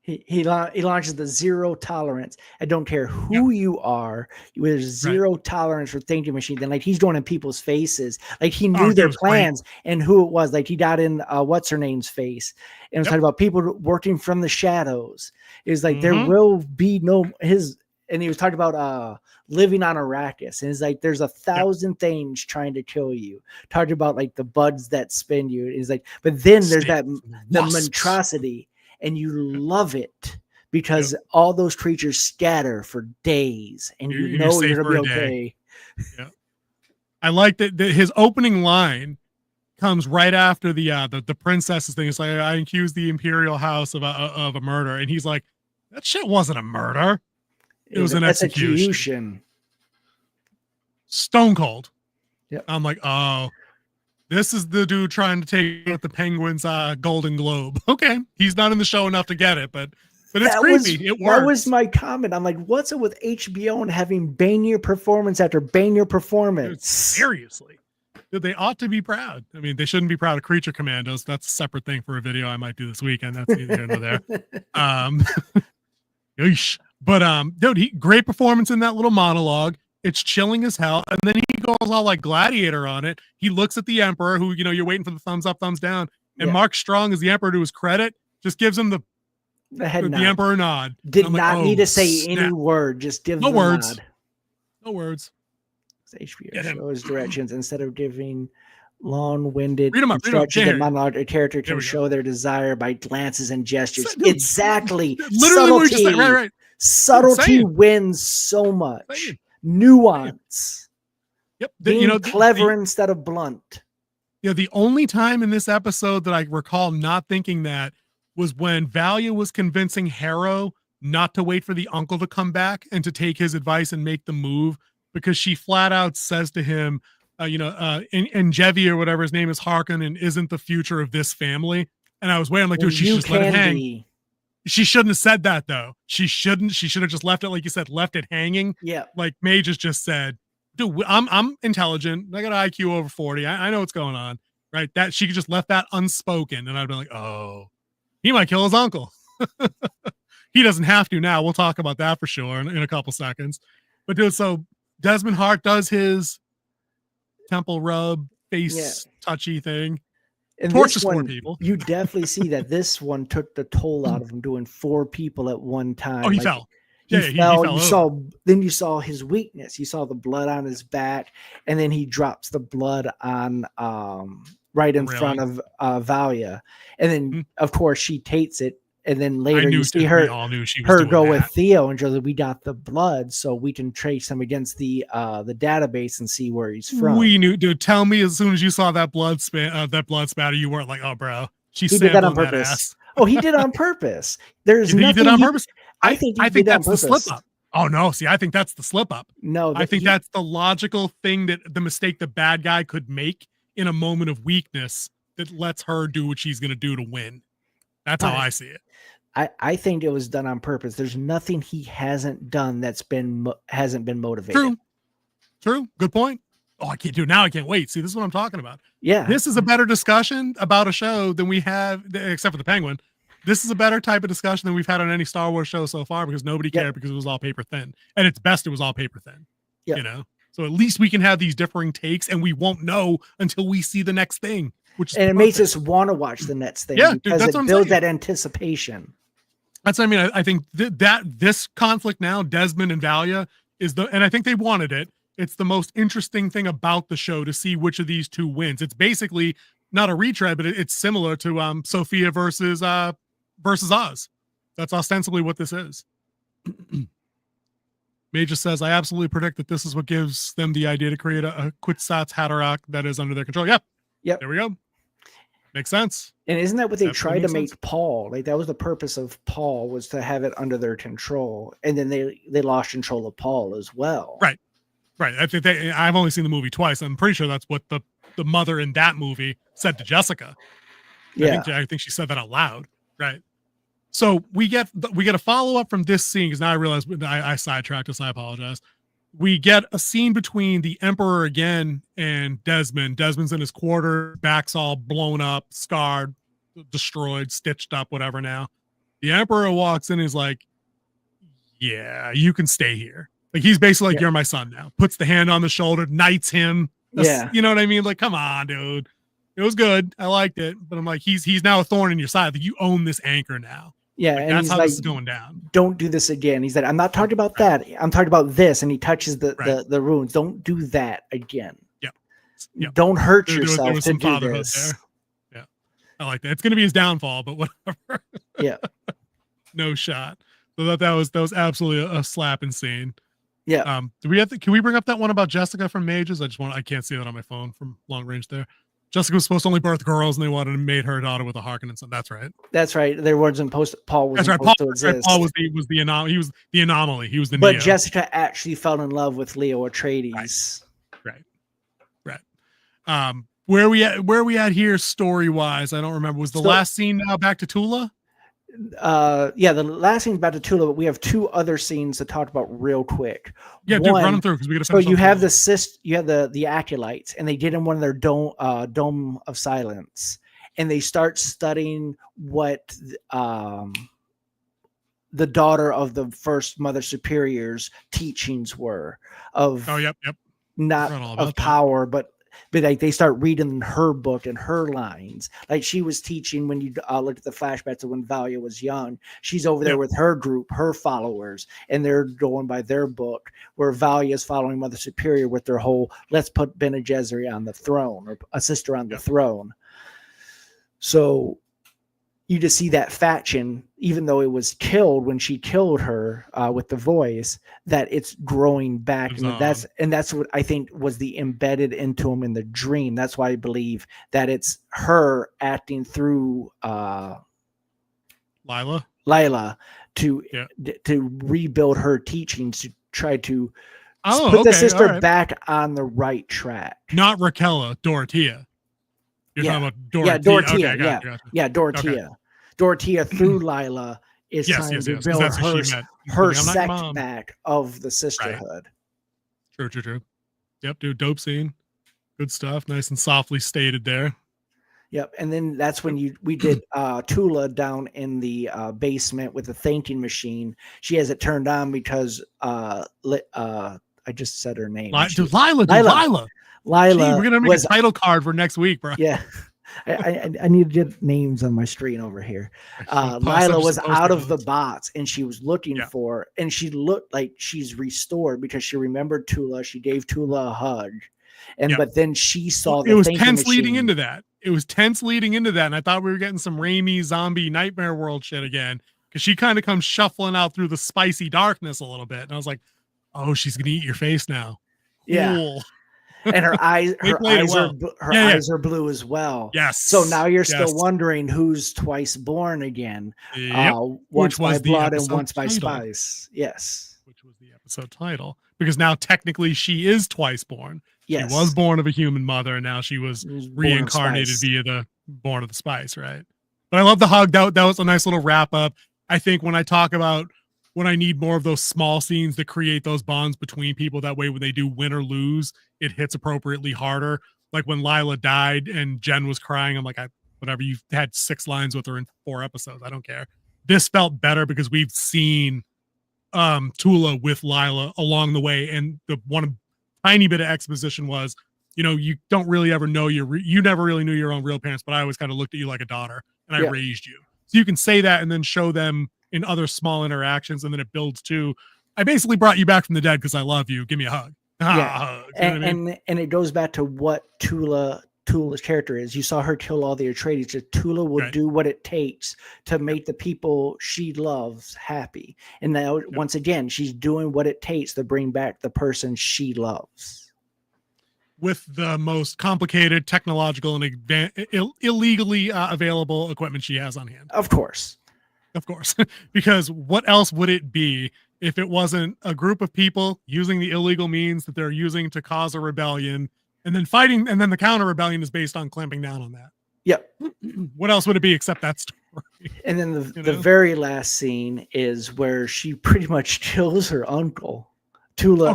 he launches the zero tolerance. I don't care who you are. There's zero tolerance for thinking machines. And like he's going in people's faces. Like he knew their plans and who it was. Like he got in what's her name's face and was talking about people working from the shadows. It was like there will be no and he was talking about living on Arrakis. And it's like there's 1,000 things trying to kill you. Talking about like the buds that spin you. It's like, but then there's the monstrosity. And you love it because all those creatures scatter for days, and you know you're gonna be okay. Yeah, I like that his opening line comes right after the princess's thing. It's like, I accuse the Imperial House of a murder, and he's like, that shit wasn't a murder. It was an execution. Stone cold. Yep. I'm like, oh. This is the dude trying to take out the Penguins' Golden Globe. Okay, he's not in the show enough to get it, but it's creepy. It works. That was my comment. I'm like, what's it with HBO and having bangier performance after bangier performance? Dude, seriously, dude, they ought to be proud. I mean, they shouldn't be proud of Creature Commandos. That's a separate thing for a video I might do this weekend. That's neither here nor there. But dude, great performance in that little monologue. It's chilling as hell. And then he goes all like Gladiator on it. He looks at the Emperor, who, you're waiting for the thumbs up, thumbs down. And Mark Strong, as the Emperor, to his credit, just gives him the Emperor nod. Did not need to say any word. Just give no the words. nod. No words. HBO shows directions instead of giving long-winded instructions. A character can show their desire by glances and gestures. Exactly. Literally what you're saying. Right. Subtlety wins so much. Nuance. Yep. Being clever instead of blunt. The only time in this episode that I recall not thinking that was when Valia was convincing Harrow not to wait for the uncle to come back and to take his advice and make the move, because she flat out says to him, Jevi or whatever his name is, Harkonnen isn't the future of this family. And I was waiting, like, dude, she should just let it hang. She shouldn't have said that though. She should have just left it, like you said, left it hanging. Yeah. Like Mages just said, dude, I'm intelligent. I got an IQ over 40. I know what's going on. Right. That she could just left that unspoken. And I'd be like, oh, he might kill his uncle. He doesn't have to now. We'll talk about that for sure in a couple seconds. But dude, so Desmond Hart does his temple rub face touchy thing. And tortures 4 people. You definitely see that this one took the toll out of him, doing 4 people at one time. Oh, he fell. He fell. You saw his weakness. You saw the blood on his back, and then he drops the blood on right in front of Valia, and then of course she takes it. And then later you see her go with Theo and show that we got the blood, so we can trace him against the database and see where he's from. We knew, dude. Tell me, as soon as you saw that blood spatter, you weren't like, "Oh, bro, he did that on purpose." Oh, he did it on purpose. There's nothing he did on purpose. I think that's the slip up. Oh no, see, I think that's the slip up. No, I think that's the logical thing, that the mistake the bad guy could make in a moment of weakness that lets her do what she's going to do to win. That's how I see it. I think it was done on purpose. There's nothing he hasn't done hasn't been motivated. True. Good point. Oh, I can't wait. See, this is what I'm talking about. Yeah. This is a better discussion about a show than we have, except for the Penguin. This is a better type of discussion than we've had on any Star Wars show so far, because nobody cared, because it was all paper thin. And it's best it was all paper thin. Yeah. You know? So at least we can have these differing takes, and we won't know until we see the next thing. Which is and it perfect. makes us want to watch the next thing because it builds that anticipation. That's what I mean. I think that this conflict now, Desmond and Valia, and I think they wanted it. It's the most interesting thing about the show to see which of these two wins. It's basically not a retread, but it's similar to Sophia versus Oz. That's ostensibly what this is. Major says, I absolutely predict that this is what gives them the idea to create a Kwisatz Haderach that is under their control. Yep. There we go. Makes sense. And isn't that what they tried to make Paul? Like that was the purpose of Paul, was to have it under their control. And then they lost control of Paul as well. Right. I think I've only seen the movie twice. I'm pretty sure that's what the mother in that movie said to Jessica. Yeah. I think she said that out loud. Right. So we get a follow-up from this scene, because now I realize I sidetracked us. I apologize. We get a scene between the Emperor again and Desmond. Desmond's in his quarter, back's all blown up, scarred, destroyed, stitched up, whatever now. The Emperor walks in and is like, yeah, you can stay here. Like, he's basically like, you're my son now. Puts the hand on the shoulder, knights him. You know what I mean? Like, come on, dude. It was good. I liked it. But I'm like, he's now a thorn in your side. Like, you own this anchor now. Yeah, like, and that's he's how like, this is going down. Don't do this again. He's like, I'm not talking about that. I'm talking about this. And he touches the runes. Don't do that again. Yep. Don't hurt there yourself was to some do fatherhood this. there. Yeah, I like that. It's going to be his downfall, but whatever. Yeah. No shot. So that was absolutely a slapping scene. Yeah. Can we bring up that one about Jessica from Mages? I can't see that on my phone from long range there. Jessica was supposed to only birth girls, and they wanted to mate her daughter with a Harkonnen son. That's right. That's right. There wasn't Paul was supposed to exist. Paul was the anomaly. He was the anomaly. He was the But Neo. Jessica actually fell in love with Leo Atreides. Right. Where we at here story wise? I don't remember. Was the last scene now back to Tula? The last scene's back to Tula, but we have two other scenes to talk about real quick. Yeah, dude, run them through because we got to. So you have the acolytes, and they did in one of their dome of silence, and they start studying what the daughter of the first Mother Superior's teachings were of. Oh, yep. Not of power, but like they start reading her book and her lines. Like she was teaching when you look at the flashbacks of when Valia was young. She's over there with her group, her followers, and they're going by their book. Where Valia is following Mother Superior with their whole "let's put Bene Gesserit on the throne" or a sister on the throne. So you just see that faction, even though it was killed when she killed her with the voice, that it's growing back. And that's what I think was the embedded into him in the dream. That's why I believe that it's her acting through Lila to rebuild her teachings, to try to put the sister back on the right track. Not Raquella, Dorothea. You're talking about Dorothea. Yeah, Dorothea. Okay, gotcha. Dorothea. Okay. Dorothea through Lila is trying to build her sect back of the sisterhood. Right. True. Yep, dude, dope scene. Good stuff. Nice and softly stated there. Yep, and then that's when we did Tula down in the basement with the thinking machine. She has it turned on because I just said her name. Lila. Lila. Gee, we're gonna make a title card for next week, bro. Yeah. I need to get names on my screen over here. Lila was out of the box and she was looking for, and she looked like she's restored because she remembered Tula. She gave Tula a hug. But then she saw it was tense leading into that. And I thought we were getting some Raimi zombie nightmare world shit again. Because she kind of comes shuffling out through the spicy darkness a little bit. And I was like, oh, she's gonna eat your face now. Yeah. Cool. And her eyes are blue as well. Yes. So now you're still wondering who's twice born again. Once by blood and once by spice. Yes. Which was the episode title. Because now technically she is twice born. Yes. She was born of a human mother, and now she was reincarnated via the born of the spice, right? But I love the hug. That was a nice little wrap up. I think when I talk about when I need more of those small scenes to create those bonds between people, that way when they do win or lose, it hits appropriately harder. Like when Lila died and Jen was crying, I'm like, whatever, you've had 6 lines with her in 4 episodes. I don't care. This felt better because we've seen Tula with Lila along the way. And the one tiny bit of exposition was, you don't really ever know you never really knew your own real parents, but I always kind of looked at you like a daughter and I raised you. So you can say that and then show them in other small interactions, and then it builds to, I basically brought you back from the dead because I love you. Give me a hug. Yeah. You know what I mean? And it goes back to what Tula's character is. You saw her kill all the Atreides. Tula will do what it takes to make the people she loves happy. And now, once again, she's doing what it takes to bring back the person she loves. With the most complicated technological and illegally available equipment she has on hand. Of course. Because what else would it be if it wasn't a group of people using the illegal means that they're using to cause a rebellion and then fighting, and then the counter rebellion is based on clamping down on that. Yep. What else would it be except that story? And then the very last scene is where she pretty much kills her uncle. Tula,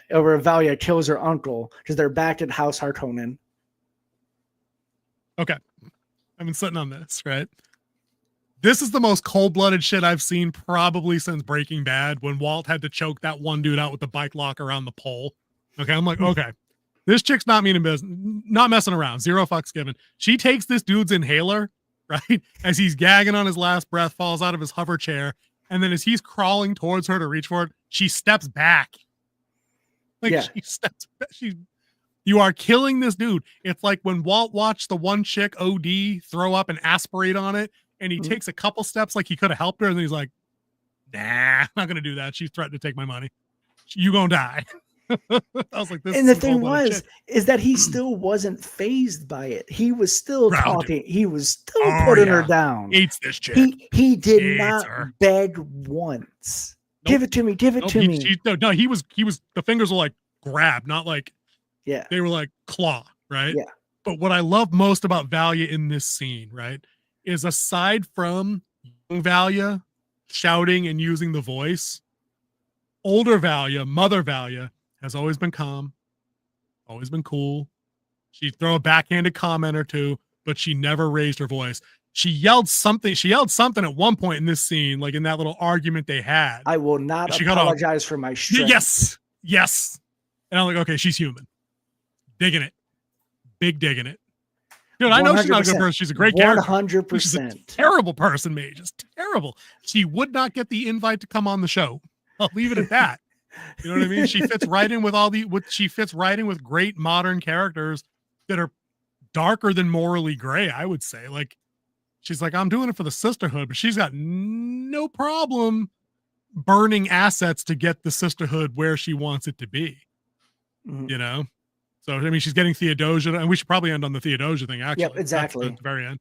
or Valia kills her uncle because they're back at House Harkonnen. Okay. I've been sitting on this, right? This is the most cold-blooded shit I've seen probably since Breaking Bad, when Walt had to choke that one dude out with the bike lock around the pole. Okay, I'm like, okay, this chick's not meaning business, not messing around, zero fucks given. She takes this dude's inhaler, right, as he's gagging on his last breath, falls out of his hover chair, and then as he's crawling towards her to reach for it, she steps back. She steps back. You are killing this dude. It's like when Walt watched the one chick OD throw up and aspirate on it, and he takes a couple steps like he could have helped her, and then he's like, nah, I'm not going to do that. She's threatened to take my money. You going to die. I was like, this. And the thing is that he still wasn't phased by it. He was still talking. He was still putting her down. Hates this chick. He did not beg once. Nope. Give it to me. Give it to me. No, he was, the fingers were like grab, not like, they were like claw, right? Yeah. But what I love most about Valia in this scene, right, is aside from young Valia shouting and using the voice, older Valia, mother Valia, has always been calm, always been cool. She'd throw a backhanded comment or two, but she never raised her voice. She yelled something at one point in this scene, like in that little argument they had. I will not apologize for my strength. Yes. And I'm like, okay, she's human. Digging it. Big digging it. Dude, I know she's not a good person. She's a great character. 100%. She's a terrible person, Mage. Just terrible. She would not get the invite to come on the show. I'll leave it at that. You know what I mean? She fits right in with she fits right in with great modern characters that are darker than morally gray, I would say. Like, she's like, I'm doing it for the sisterhood, but she's got no problem burning assets to get the sisterhood where she wants it to be. You know? So, I mean, she's getting Theodosia, and we should probably end on the Theodosia thing, actually. Yep, exactly. At the very end.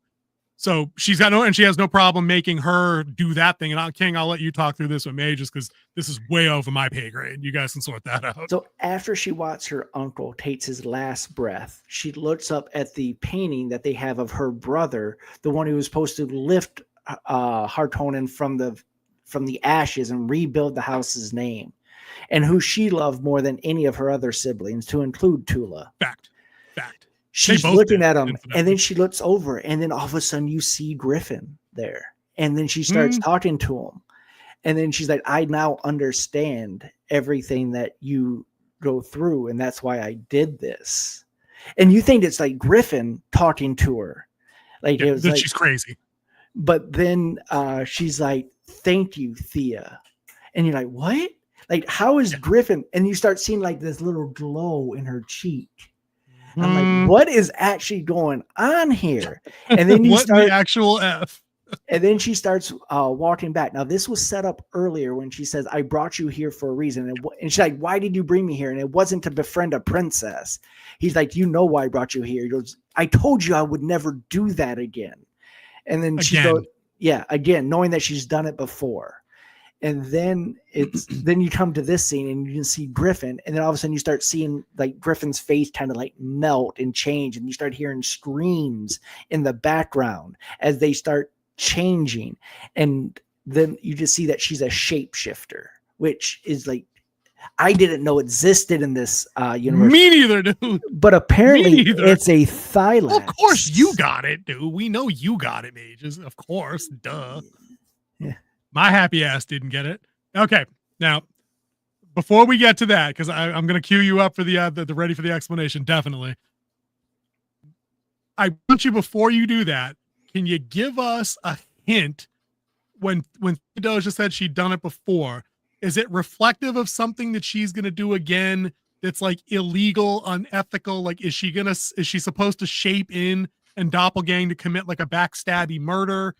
So she has no problem making her do that thing. And King, I'll let you talk through this with May, just because this is way over my pay grade. You guys can sort that out. So after she watched her uncle takes his last breath, she looks up at the painting that they have of her brother, the one who was supposed to lift Harkonnen from the ashes and rebuild the house's name, and who she loved more than any of her other siblings, to include Tula. Fact. She's looking at him, and then she looks over, and then all of a sudden you see Griffin there. And then she starts talking to him. And then she's like, I now understand everything that you go through, and that's why I did this. And you think it's like Griffin talking to her. Like, it was like, she's crazy. But then she's like, thank you, Thea. And you're like, what? Like, how is Griffin? And you start seeing like this little glow in her cheek. I'm like, what is actually going on here? And then the actual F? And then she starts walking back. Now, this was set up earlier when she says, I brought you here for a reason. And she's like, why did you bring me here? And it wasn't to befriend a princess. He's like, you know why I brought you here. He goes, I told you I would never do that again. And then she goes, again, knowing that she's done it before. And then then you come to this scene and you can see Griffin, and then all of a sudden you start seeing like Griffin's face kind of like melt and change, and you start hearing screams in the background as they start changing. And then you just see that she's a shapeshifter, which is like, I didn't know existed in this universe. Me neither, dude. But apparently it's a Thylax. Well, of course you got it, dude. We know you got it, Mages. Of course. Duh. Yeah. My happy ass didn't get it. Okay. Now, before we get to that, because I'm going to cue you up for the ready for the explanation. Definitely. I want you, before you do that, can you give us a hint when Doja said she'd done it before? Is it reflective of something that she's going to do again that's like illegal, unethical? Like, is she supposed to shape in and doppelgang to commit like a backstabby murder?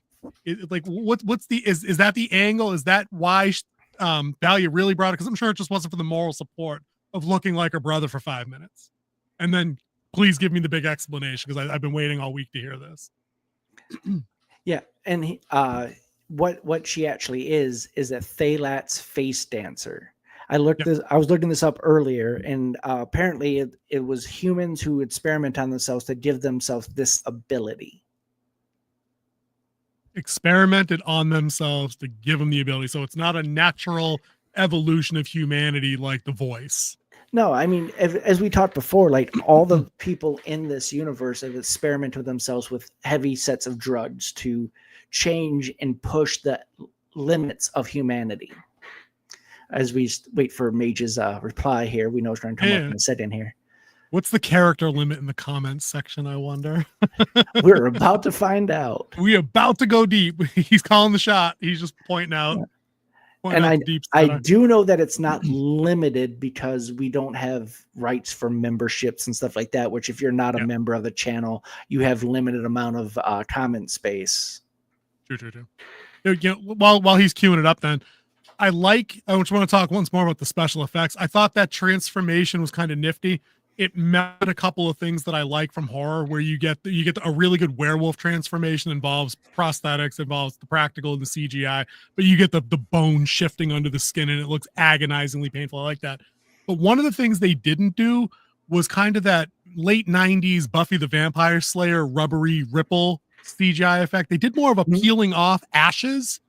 Is that the angle? Is that why Valia really brought it? Because I'm sure it just wasn't for the moral support of looking like her brother for 5 minutes. And then please give me the big explanation, because I've been waiting all week to hear this. Yeah, and what she actually is a Thalat's face dancer. I was looking this up earlier, and apparently it was humans who experiment on themselves to give themselves this ability. Experimented on themselves to give them the ability. So it's not a natural evolution of humanity like The Voice. No, I mean, as we talked before, like all the people in this universe have experimented with themselves with heavy sets of drugs to change and push the limits of humanity. As we wait for Mage's reply here, we know it's going to come up in a second here. What's the character limit in the comments section, I wonder? We're about to find out. We're about to go deep. He's calling the shot. He's just pointing out. Yeah. Pointing and out I do know that it's not limited, because we don't have rights for memberships and stuff like that, which if you're not a member of the channel, you have limited amount of comment space. True. You know, while he's queuing it up, then I just want to talk once more about the special effects. I thought that transformation was kind of nifty. It met a couple of things that I like from horror, where you get a really good werewolf transformation, involves prosthetics, involves the practical and the CGI, but you get the bone shifting under the skin, and it looks agonizingly painful. I like that. But one of the things they didn't do was kind of that late 90s Buffy the Vampire Slayer rubbery ripple CGI effect. They did more of a peeling off ashes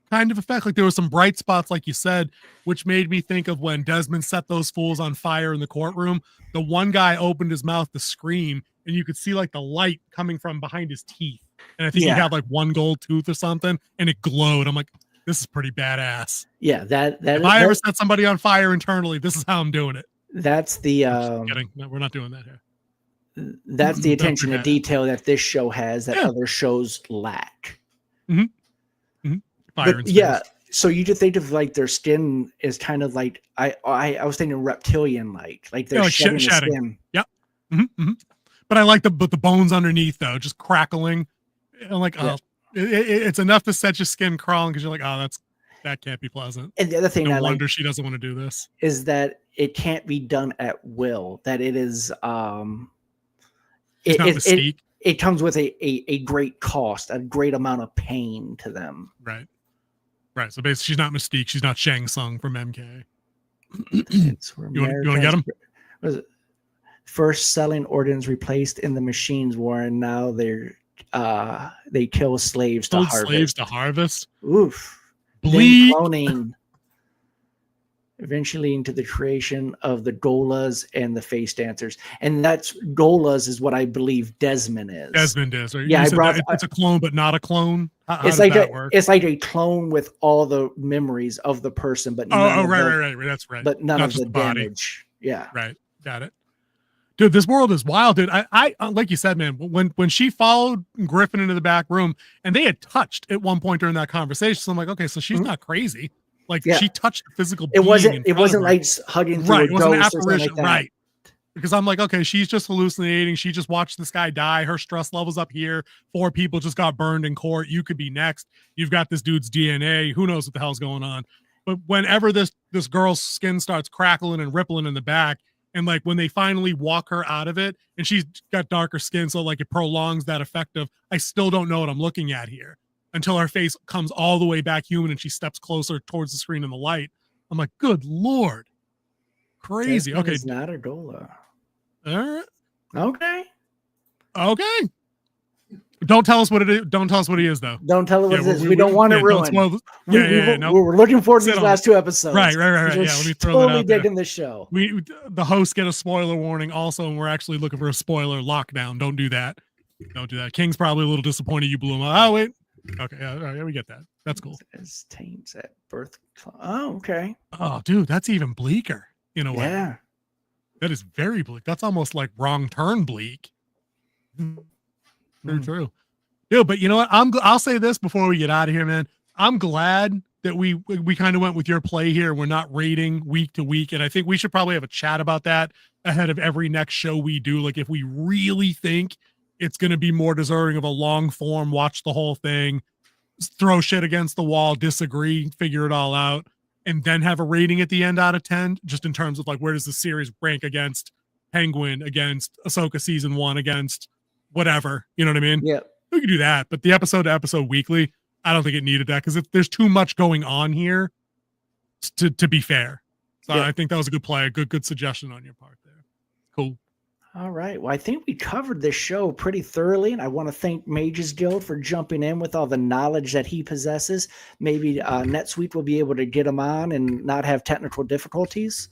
kind of effect. Like there were some bright spots, like you said, which made me think of when Desmond set those fools on fire in the courtroom. The one guy opened his mouth to scream, and you could see like the light coming from behind his teeth. And I think he had like one gold tooth or something, and it glowed. I'm like, this is pretty badass. Yeah, if I ever set somebody on fire internally, this is how I'm doing it. That's the No, we're not doing that here. That's the attention to detail that this show has that other shows lack. Fire but yeah, so you just think of like their skin is kind of like I was thinking reptilian like they're like shedding. Skin. Yep. But I like the bones underneath though, just crackling. And like, it's enough to set your skin crawling, because you're like, oh, that can't be pleasant. And the other thing no wonder she doesn't want to do this is that it can't be done at will. That it is it comes with a great cost, a great amount of pain to them. Right. So basically, she's not Mystique. She's not Shang Tsung from MK. You want to get him? Was it first selling organs replaced in the machines war, and now they kill slaves to harvest. Slaves to harvest. Oof. Bleed. Then cloning, eventually into the creation of the Golas and the face dancers. And that's Golas is what I believe Desmond is. Desmond is. Right? Yeah, it's a clone, but not a clone. How it's does like that work? It's like a clone with all the memories of the person, but right. That's right. But none not of the damage. Yeah. Right. Got it. Dude, this world is wild, dude. I like you said, man, when she followed Griffin into the back room, and they had touched at one point during that conversation. So I'm like, okay, so she's not crazy. Like she touched the physical being. It wasn't like hugging through right. a It wasn't an ghost apparition. Or like right. Because I'm like, okay, she's just hallucinating. She just watched this guy die. Her stress level's up here. 4 people just got burned in court. You could be next. You've got this dude's DNA. Who knows what the hell's going on? But whenever this girl's skin starts crackling and rippling in the back, and like when they finally walk her out of it, and she's got darker skin, so like it prolongs that effect of, I still don't know what I'm looking at here, until her face comes all the way back human and she steps closer towards the screen and the light. I'm like, good Lord. Crazy. Desmond okay. It's not a Gola. All right. Okay. Don't tell us what it is. Don't tell us what he is, though. Don't tell us what it is. We don't want to ruin. No. We're looking forward to these last 2 episodes. Right. Yeah, let me throw totally that out there. digging this show. The hosts get a spoiler warning also, and we're actually looking for a spoiler lockdown. Don't do that. King's probably a little disappointed you blew him out. Oh, wait. Okay, yeah, we get that. That's cool. As tames at birth. Oh, okay. Oh, dude, that's even bleaker in a way. Yeah. That is very bleak. That's almost like Wrong Turn bleak. True. Dude, but you know what? I'll say this before we get out of here, man. I'm glad that we kind of went with your play here. We're not rating week to week, and I think we should probably have a chat about that ahead of every next show we do. Like if we really think it's going to be more deserving of a long form, watch the whole thing, throw shit against the wall, disagree, figure it all out, and then have a rating at the end out of 10, just in terms of like where does the series rank against Penguin, against Ahsoka season 1, against whatever, you know what I mean? Yeah. We could do that, but the episode to episode weekly, I don't think it needed that because there's too much going on here to be fair. So I think that was a good play, a good suggestion on your part there. Cool. All right. Well, I think we covered this show pretty thoroughly, and I want to thank Magesguild for jumping in with all the knowledge that he possesses. Maybe NetSuite will be able to get him on and not have technical difficulties.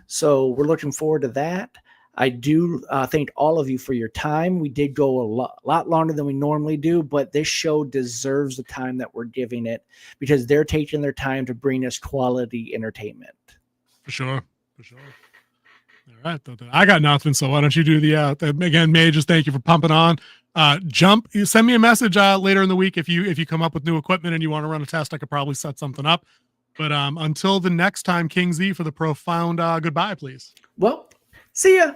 So we're looking forward to that. I do thank all of you for your time. We did go a lot longer than we normally do, but this show deserves the time that we're giving it because they're taking their time to bring us quality entertainment. For sure. All right. I got nothing, so why don't you do the again, Mages, thank you for pumping on. Send me a message later in the week if you come up with new equipment and you want to run a test. I could probably set something up. But until the next time, King Z, for the profound goodbye, please. Well, see ya.